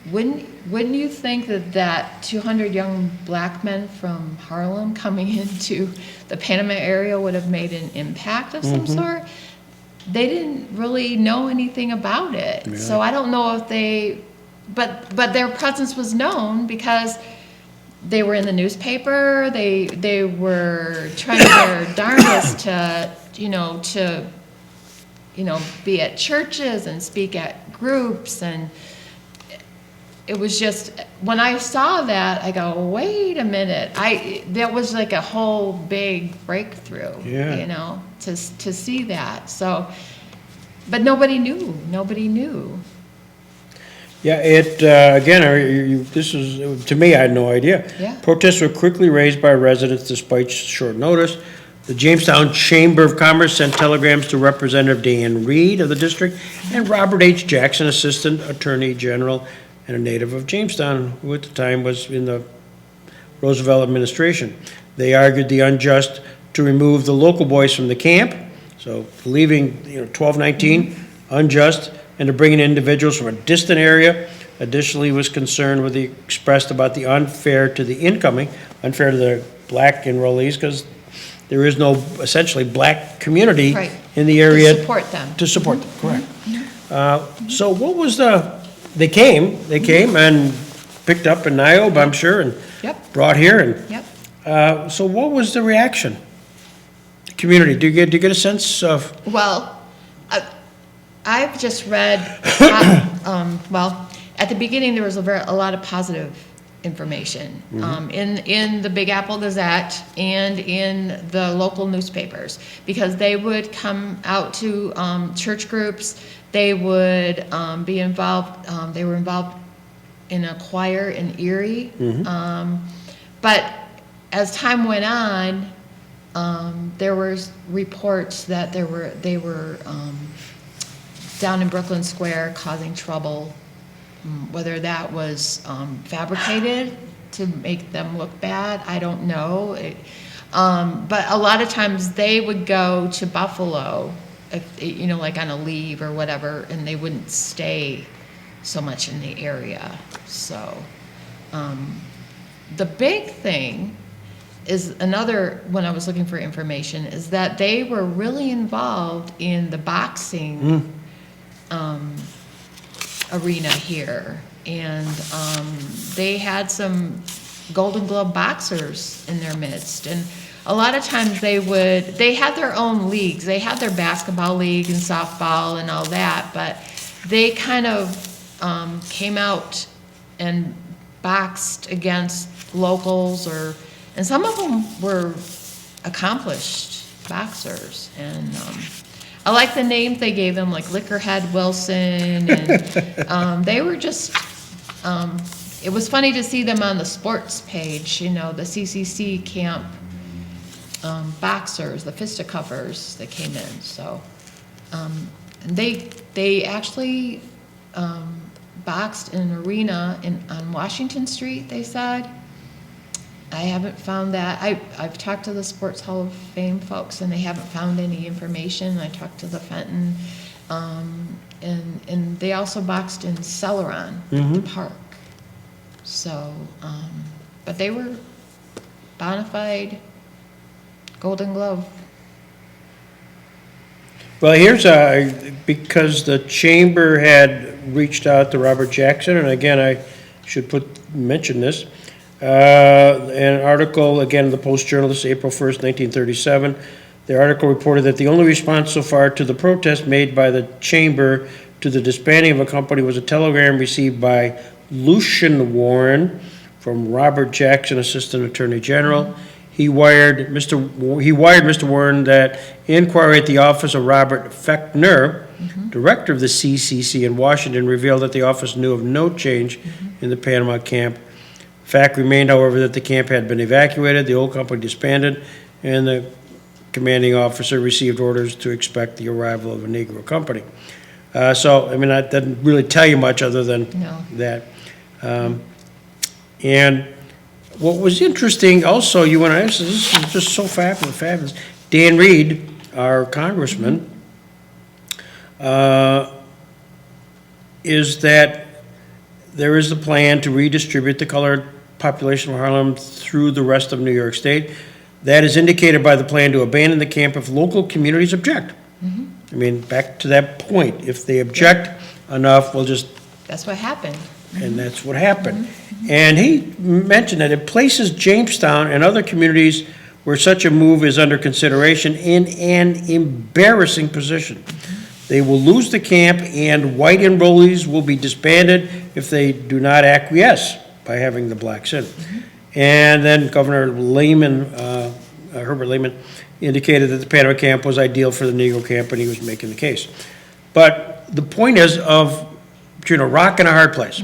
Wouldn't you think that 200 young black men from Harlem coming into the Panama area would have made an impact of some sort? They didn't really know anything about it. Yeah. So I don't know if but their presence was known because they were in the newspaper. They were trying their darndest to be at churches and speak at groups, and it was just, when I saw that, I go, wait a minute. That was like a whole big breakthrough, to see that. So, but nobody knew. Yeah, this is, to me, I had no idea. Yeah. Protests were quickly raised by residents despite short notice. The Jamestown Chamber of Commerce sent telegrams to Representative Dan Reed of the district and Robert H. Jackson, Assistant Attorney General and a native of Jamestown, who at the time was in the Roosevelt administration. They argued the unjust to remove the local boys from the camp, so leaving 1219 unjust, and to bring in individuals from a distant area. Additionally, was concerned with expressed about the unfair to the black enrollees, because there is no essentially black community in the area to support them. Correct. So what was they came and picked up in Niobe, I'm sure, and brought here. And so what was the reaction? The community, do you get a sense of? Well, I've just read, at the beginning there was a lot of positive information in the Big Apple Gazette and in the local newspapers, because they would come out to church groups. They would be involved. They were involved in a choir in Erie. But as time went on, there were reports that they were down in Brooklyn Square causing trouble. Whether that was fabricated to make them look bad, I don't know. But a lot of times they would go to Buffalo, if, like on a leave or whatever, and they wouldn't stay so much in the area. So the big thing is when I was looking for information, is that they were really involved in the boxing arena here. And they had some Golden Glove boxers in their midst. And a lot of times they had their own leagues. They had their basketball league and softball and all that, but they kind of came out and boxed against locals, and some of them were accomplished boxers. And I like the names they gave them, like Lickerhead Wilson, and they were just, it was funny to see them on the sports page, the CCC camp boxers, the fisticuffers that came in. So they actually boxed in an arena on Washington Street, they said. I haven't found that. I've talked to the Sports Hall of Fame folks, and they haven't found any information. I talked to the Fenton, and they also boxed in Celeron, the park. So, but they were bona fide Golden Glove. Well, here's because the chamber had reached out to Robert Jackson, and again, I should mention this. An article, again, in the Post-Journal, this is April 1st, 1937. The article reported that the only response so far to the protest made by the chamber to the disbanding of a company was a telegram received by Lucian Warren from Robert Jackson, Assistant Attorney General. He wired Mr. Warren that inquiry at the office of Robert Fechner, director of the CCC in Washington, revealed that the office knew of no change in the Panama camp. Fact remained, however, that the camp had been evacuated, the old company disbanded, and the commanding officer received orders to expect the arrival of a Negro company. So, I mean, that doesn't really tell you much other than that. And what was interesting also, this is just so fabulous. Dan Reed, our congressman, is that there is a plan to redistribute the colored population of Harlem through the rest of New York State. That is indicated by the plan to abandon the camp if local communities object. I mean, back to that point, if they object enough, we'll just... That's what happened. And that's what happened. And he mentioned that it places Jamestown and other communities where such a move is under consideration in an embarrassing position. They will lose the camp, and white enrollees will be disbanded if they do not acquiesce by having the blacks in. And then Governor Herbert Lehman, indicated that the Panama camp was ideal for the Negro camp, and he was making the case. But the point is between a rock and a hard place.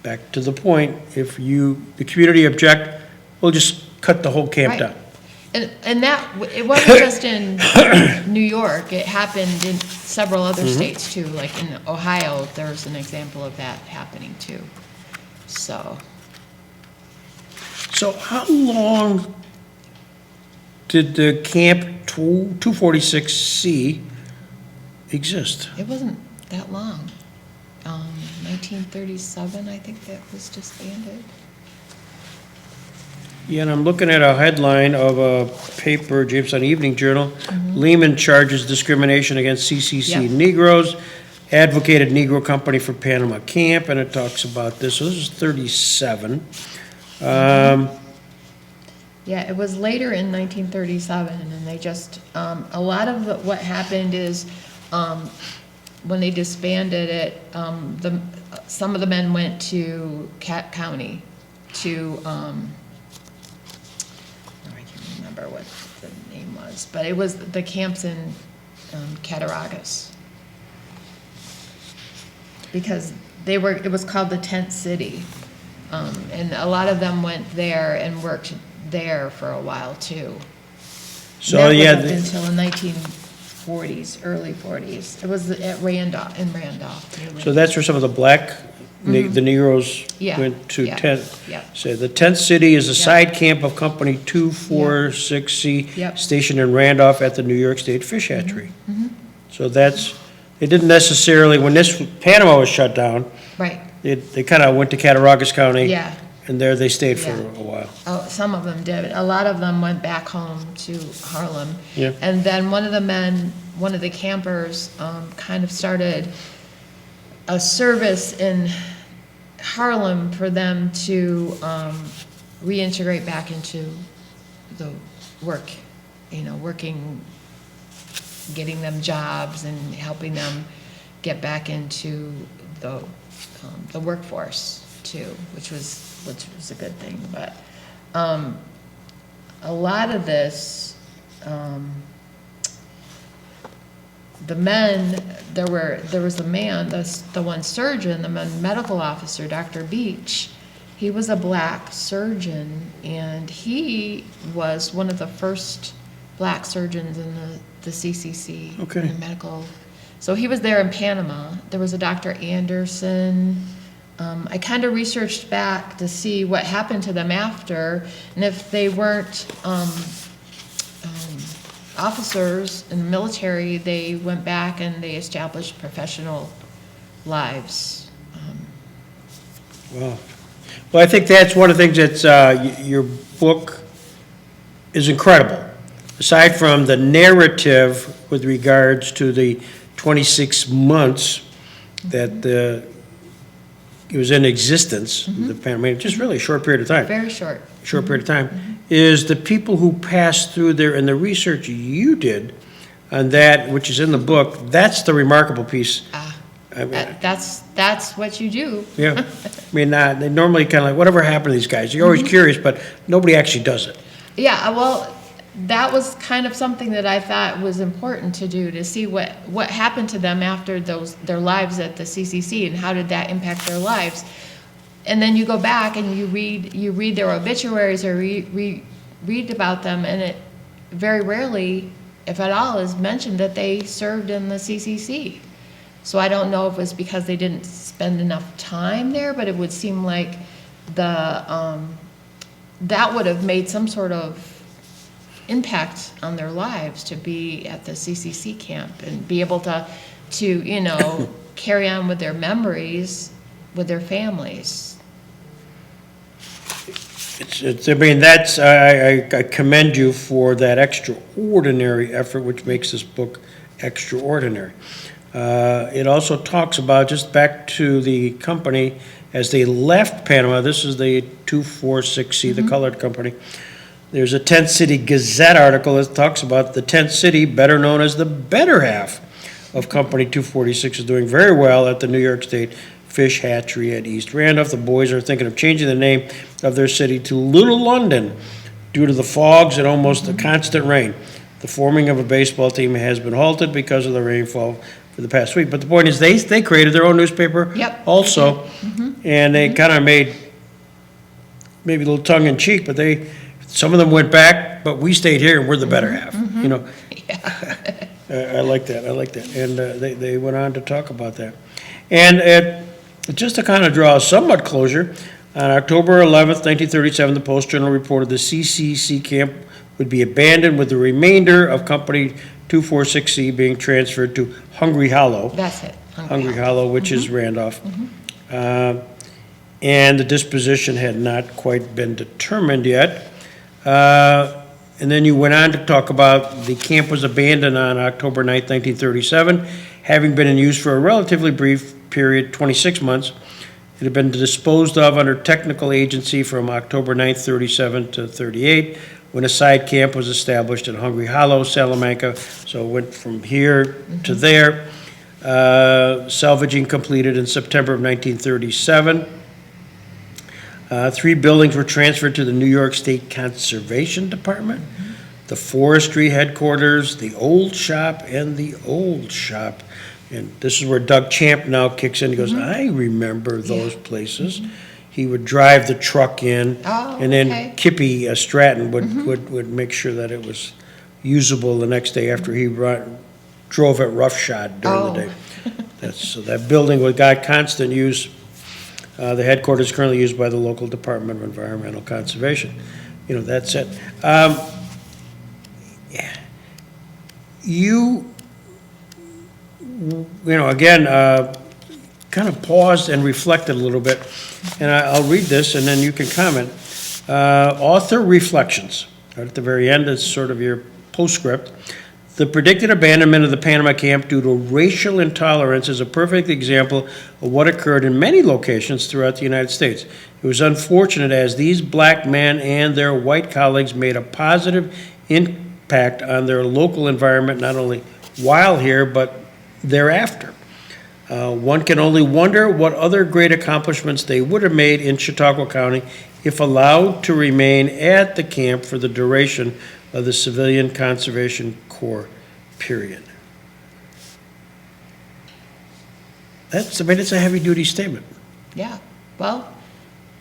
Back to the point, if the community object, we'll just cut the whole camp down. And that, it wasn't just in New York, it happened in several other states too, like in Ohio, there's an example of that happening too. So how long did the Camp 246C exist? it wasn't that long. 1937, I think that was disbanded. Yeah, and I'm looking at a headline of a paper, Jamestown Evening Journal. Lehman charges discrimination against CCC Negroes, advocated Negro company for Panama camp, and it talks about this. So this is 37. Yeah, it was later in 1937, and they just, a lot of what happened is, when they disbanded it, some of the men went to Cat County to, I can't remember what the name was, but it was the camps in Cattaraugus. Because it was called the Tent City. And a lot of them went there and worked there for a while too. So that yeah, was until the 1940s, early 40s. It was in Randolph. So that's where some of the black The Neros Yeah, went to yeah, tent. yeah. So the tent city is a Yeah. side camp of Company 246C, Yep. stationed in Randolph at the New York State Fish Hatchery. Mm-hmm. So that's, they didn't necessarily, when Panama was shut down, Right, they kind of went to Cattaraugus County. yeah. And there they stayed for Yeah. a while. Oh, some of them did. A lot of them went back home to Harlem. Yeah. And then one of the campers, kind of started a service in Harlem for them to, reintegrate back into the work, working, getting them jobs and helping them get back into the workforce too, which was a good thing. But a lot of this, the men, there was a man, the one surgeon, the medical officer, Dr. Beach. He was a black surgeon, and he was one of the first black surgeons in the CCC. Okay. In the medical. So he was there in Panama. There was a Dr. Anderson. I kind of researched back to see what happened to them after, and if they weren't officers in the military, they went back and they established professional lives. Wow. Well, I think that's one of the things that's, your book is incredible. Aside from the narrative with regards to the 26 months that it was in existence, the pandemic, just really a short period of time. Very short. Short period of time, is the people who passed through there and the research you did on that, which is in the book, that's the remarkable piece. I mean, That's what you do. yeah. I mean, they normally kind of like, whatever happened to these guys? You're always curious, but nobody actually does it. Yeah, well, that was kind of something that I thought was important to do, to see what happened to them after their lives at the CCC and how did that impact their lives. And then you go back and you read their obituaries or read about them, and it very rarely, if at all, is mentioned that they served in the CCC. So I don't know if it was because they didn't spend enough time there, but it would seem like that would have made some sort of impact on their lives to be at the CCC camp and be able to carry on with their memories with their families. I mean, that's, I commend you for that extraordinary effort, which makes this book extraordinary. It also talks about, just back to the company, as they left Panama, this is the 246C, the colored company. There's a Tent City Gazette article that talks about the Tent City, better known as the better half of Company 246, is doing very well at the New York State Fish Hatchery at East Randolph. The boys are thinking of changing the name of their city to Little London due to the fogs and almost the constant rain. The forming of a baseball team has been halted because of the rainfall for the past week. But the point is, they created their own newspaper also, and they kind of made maybe a little tongue-in-cheek, but some of them went back, but we stayed here and we're the better half, you know. I like that, and they went on to talk about that. And just to kind of draw somewhat closure, on October 11th, 1937, the Post-Journal reported the CCC camp would be abandoned with the remainder of Company 246C being transferred to Hungry Hollow. That's it. Hungry Hollow, which is Randolph. And the disposition had not quite been determined yet. And then you went on to talk about the camp was abandoned on October 9th, 1937, having been in use for a relatively brief period, 26 months. It had been disposed of under technical agency from October 9th, 37 to 38, when a side camp was established at Hungry Hollow, Salamanca. So it went from here to there. Salvaging completed in September of 1937. 3 buildings were transferred to the New York State Conservation Department, the forestry headquarters, the old shop, and the old shop. And this is where Doug Champ now kicks in. He goes, I remember those places. He would drive the truck in, and then Kippy Stratton would make sure that it was usable the next day after he drove it roughshod during the day. So that building got constant use. The headquarters is currently used by the local Department of Environmental Conservation. That's it. Again, kind of paused and reflected a little bit, and I'll read this, and then you can comment. Author reflections. Right at the very end is sort of your postscript. The predicted abandonment of the Panama camp due to racial intolerance is a perfect example of what occurred in many locations throughout the United States. It was unfortunate as these black men and their white colleagues made a positive impact on their local environment, not only while here, but thereafter. One can only wonder what other great accomplishments they would have made in Chautauqua County if allowed to remain at the camp for the duration of the Civilian Conservation Corps period. It's a heavy-duty statement. Yeah, well,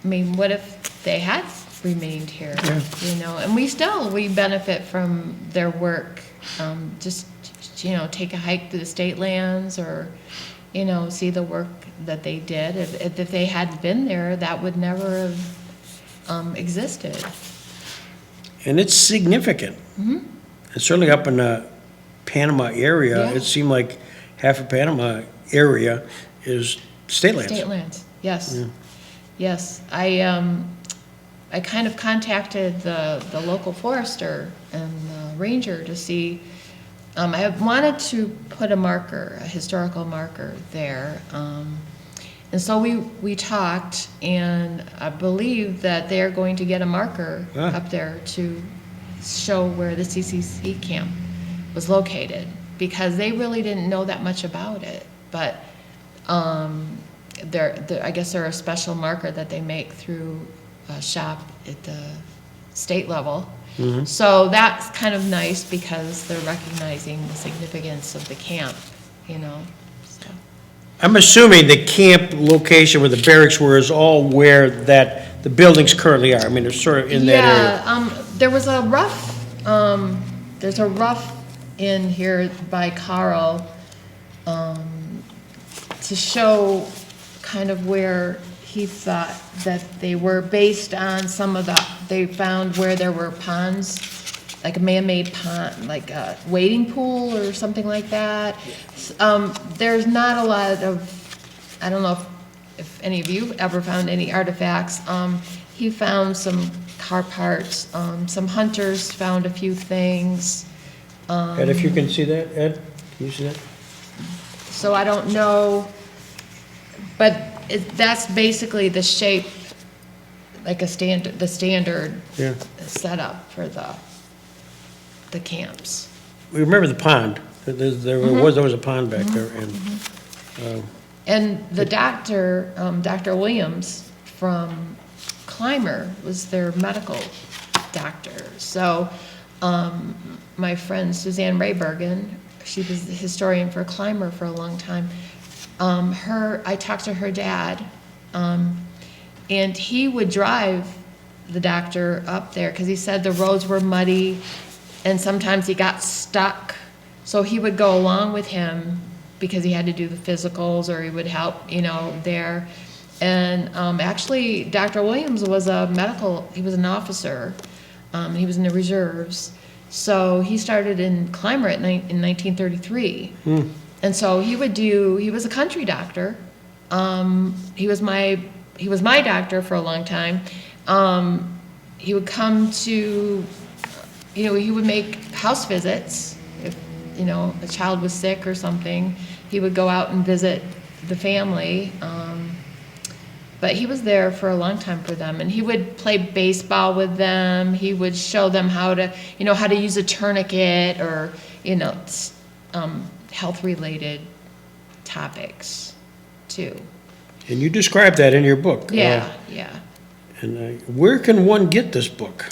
what if they had remained here? Yeah. And we benefit from their work. Just, take a hike to the state lands or, see the work that they did. If they hadn't been there, that would never have existed. And it's significant. Mm-hmm. And certainly up in the Panama area, It seemed like half of Panama area is state lands. State lands, yes. Yeah. Yes, I kind of contacted the local forester and the ranger to see, I wanted to put a historical marker there. And so we talked, and I believe that they're going to get a marker up there to show where the CCC camp was located, because they really didn't know that much about it. But I guess they're a special marker that they make through a shop at the state level. Mm-hmm. So that's kind of nice because they're recognizing the significance of the camp, So. I'm assuming the camp location where the barracks were is all where the buildings currently are. They're sort of in that area. There was a there's a rough in here by Carl to show kind of where he thought that they were based on they found where there were ponds, like a man-made pond, like a wading pool or something like that. There's not a lot of, I don't know if any of you ever found any artifacts. He found some car parts, some hunters found a few things. Ed, if you can see that, Ed, can you see that? So I don't know, but that's basically the shape, like the standard setup for the camps. We remember the pond. There was a pond back there, and the doctor, Dr. Williams from Clymer, was their medical doctor. So my friend Suzanne Raybergen, she was the historian for Clymer for a long time. I talked to her dad, and he would drive the doctor up there because he said the roads were muddy and sometimes he got stuck. So he would go along with him because he had to do the physicals, or he would help, there. And actually, Dr. Williams was he was an officer. He was in the reserves. So he started in Clymer in 1933. And so he was a country doctor. He was my doctor for a long time. He would come to, he would make house visits. If, a child was sick or something, he would go out and visit the family. But he was there for a long time for them, and he would play baseball with them. He would show them how to use a tourniquet, or, health-related topics, too. And you describe that in your book. Yeah. And where can one get this book?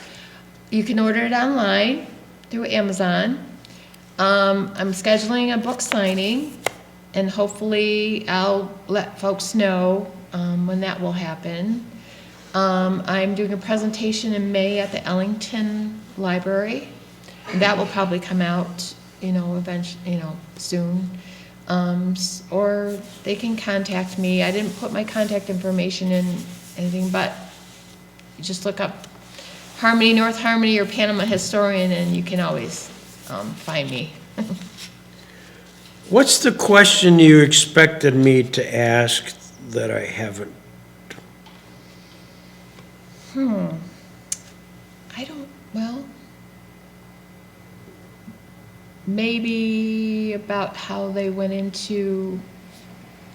You can order it online through Amazon. I'm scheduling a book signing, and hopefully I'll let folks know when that will happen. I'm doing a presentation in May at the Ellington Library. That will probably come out, eventually, soon. or they can contact me. I didn't put my contact information in anything, but you just look up Harmony, North Harmony, or Panama Historian, and you can always find me. What's the question you expected me to ask that I haven't? Well, maybe about how they went into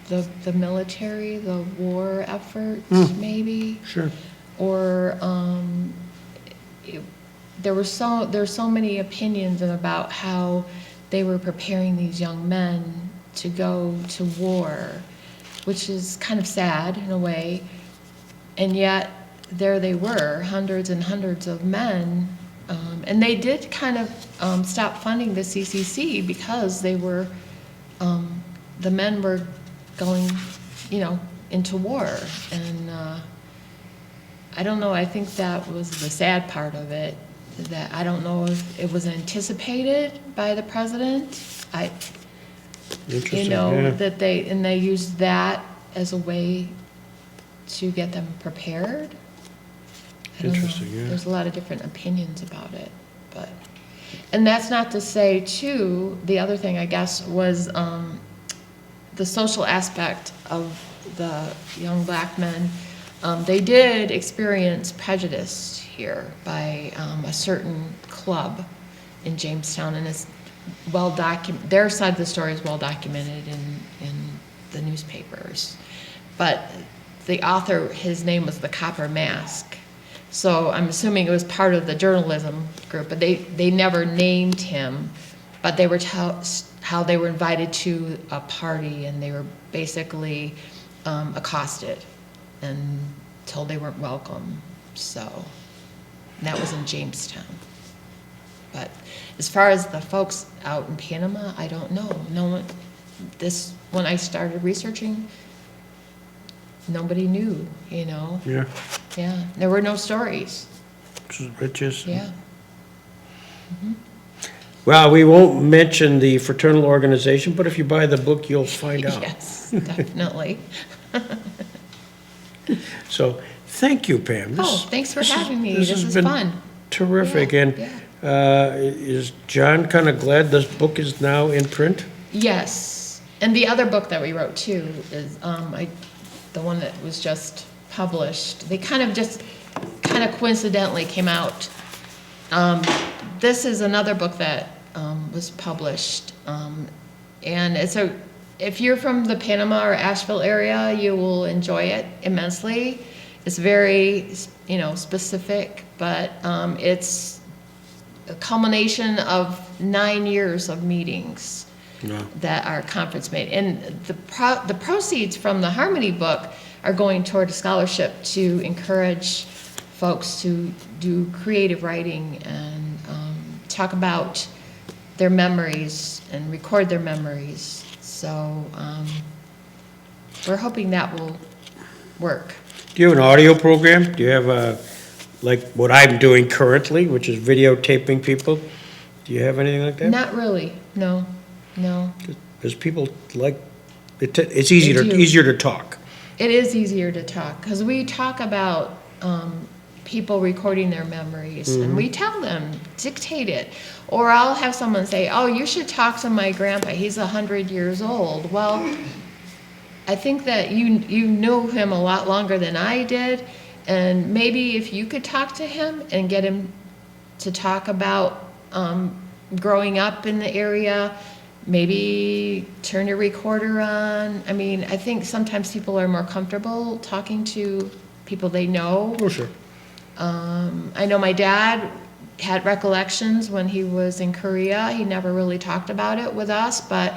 the military, the war efforts, maybe. Sure. Or there's so many opinions about how they were preparing these young men to go to war, which is kind of sad in a way. And yet there they were, hundreds and hundreds of men. And they did kind of stop funding the CCC because they were, the men were going, into war. And I don't know, I think that was the sad part of it, that I don't know if it was anticipated by the president. Interesting, yeah. That they used that as a way to get them prepared. I don't know. Interesting, yeah. There's a lot of different opinions about it, and that's not to say too, the other thing I guess was the social aspect of the young black men. They did experience prejudice here by a certain club in Jamestown, and it's well documented. Their side of the story is well documented in the newspapers. But the author, his name was the Copper Mask. So I'm assuming it was part of the journalism group, but they never named him. But they were how they were invited to a party, and they were basically accosted and told they weren't welcome. So that was in Jamestown. But as far as the folks out in Panama, I don't know. No one. When I started researching, nobody knew. Yeah. Yeah. There were no stories. Riches. Yeah. Well, we won't mention the fraternal organization, but if you buy the book, you'll find out. Yes, definitely. So, thank you, Pam. Thanks for having me. This This has is been fun. terrific. Yeah, And is John kind of glad this book is now in print? Yes. And the other book that we wrote too is the one that was just published. They kind of coincidentally came out. This is another book that was published, and if you're from the Panama or Asheville area, you will enjoy it immensely. It's very specific, but it's a culmination of 9 years of meetings that our conference made, and the proceeds from the Harmony book are going toward a scholarship to encourage folks to do creative writing and talk about their memories and record their memories. So we're hoping that will work. Do you have an audio program? Do you have like what I'm doing currently, which is videotaping people? Do you have anything like that? Not really, no. Because people like it. It's easier to talk. It is easier to talk because we talk about people recording their memories, and we tell them, dictate it. Or I'll have someone say, oh, you should talk to my grandpa, he's 100 years old. Well, I think that you knew him a lot longer than I did, and maybe if you could talk to him and get him to talk about growing up in the area, maybe turn your recorder on. I mean, I think sometimes people are more comfortable talking to people they know. Oh, sure. I know my dad had recollections when he was in Korea. He never really talked about it with us, but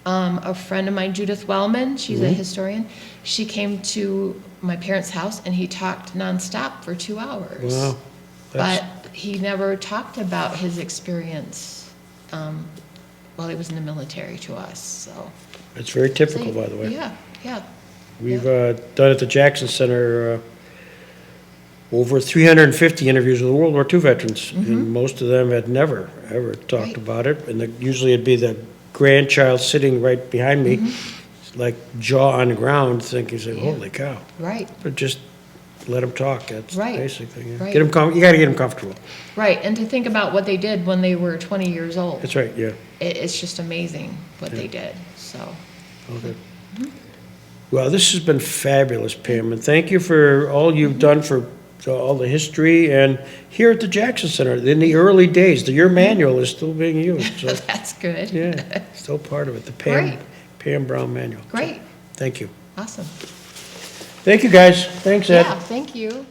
a friend of mine, Judith Wellman, she's a historian, she came to my parents' house and he talked nonstop for 2 hours. Wow. But he never talked about his experience while he was in the military to us. So It's very typical, by the way. Yeah. We've done at the Jackson Center over 350 interviews with World War II veterans, and most of them had never, ever talked about it. And usually it'd be the grandchild sitting right behind me, like jaw on the ground, thinking, say, Yeah. holy cow. Right, But just let them talk, that's the Right, basic thing. Yeah. right. Get them, you gotta get them comfortable. right. And to think about what they did when they were 20 years old. That's right, yeah. It's just amazing what they did, so. Okay. Well, this has been fabulous, Pam, and thank you for all you've done for all the history and here at the Jackson Center, in the early days, your manual is still being used, so, That's good. yeah, still part of it, the Great. Pam Brown manual. Great, Thank you. awesome. Thank you, guys. Thanks, Ed. Yeah, thank you.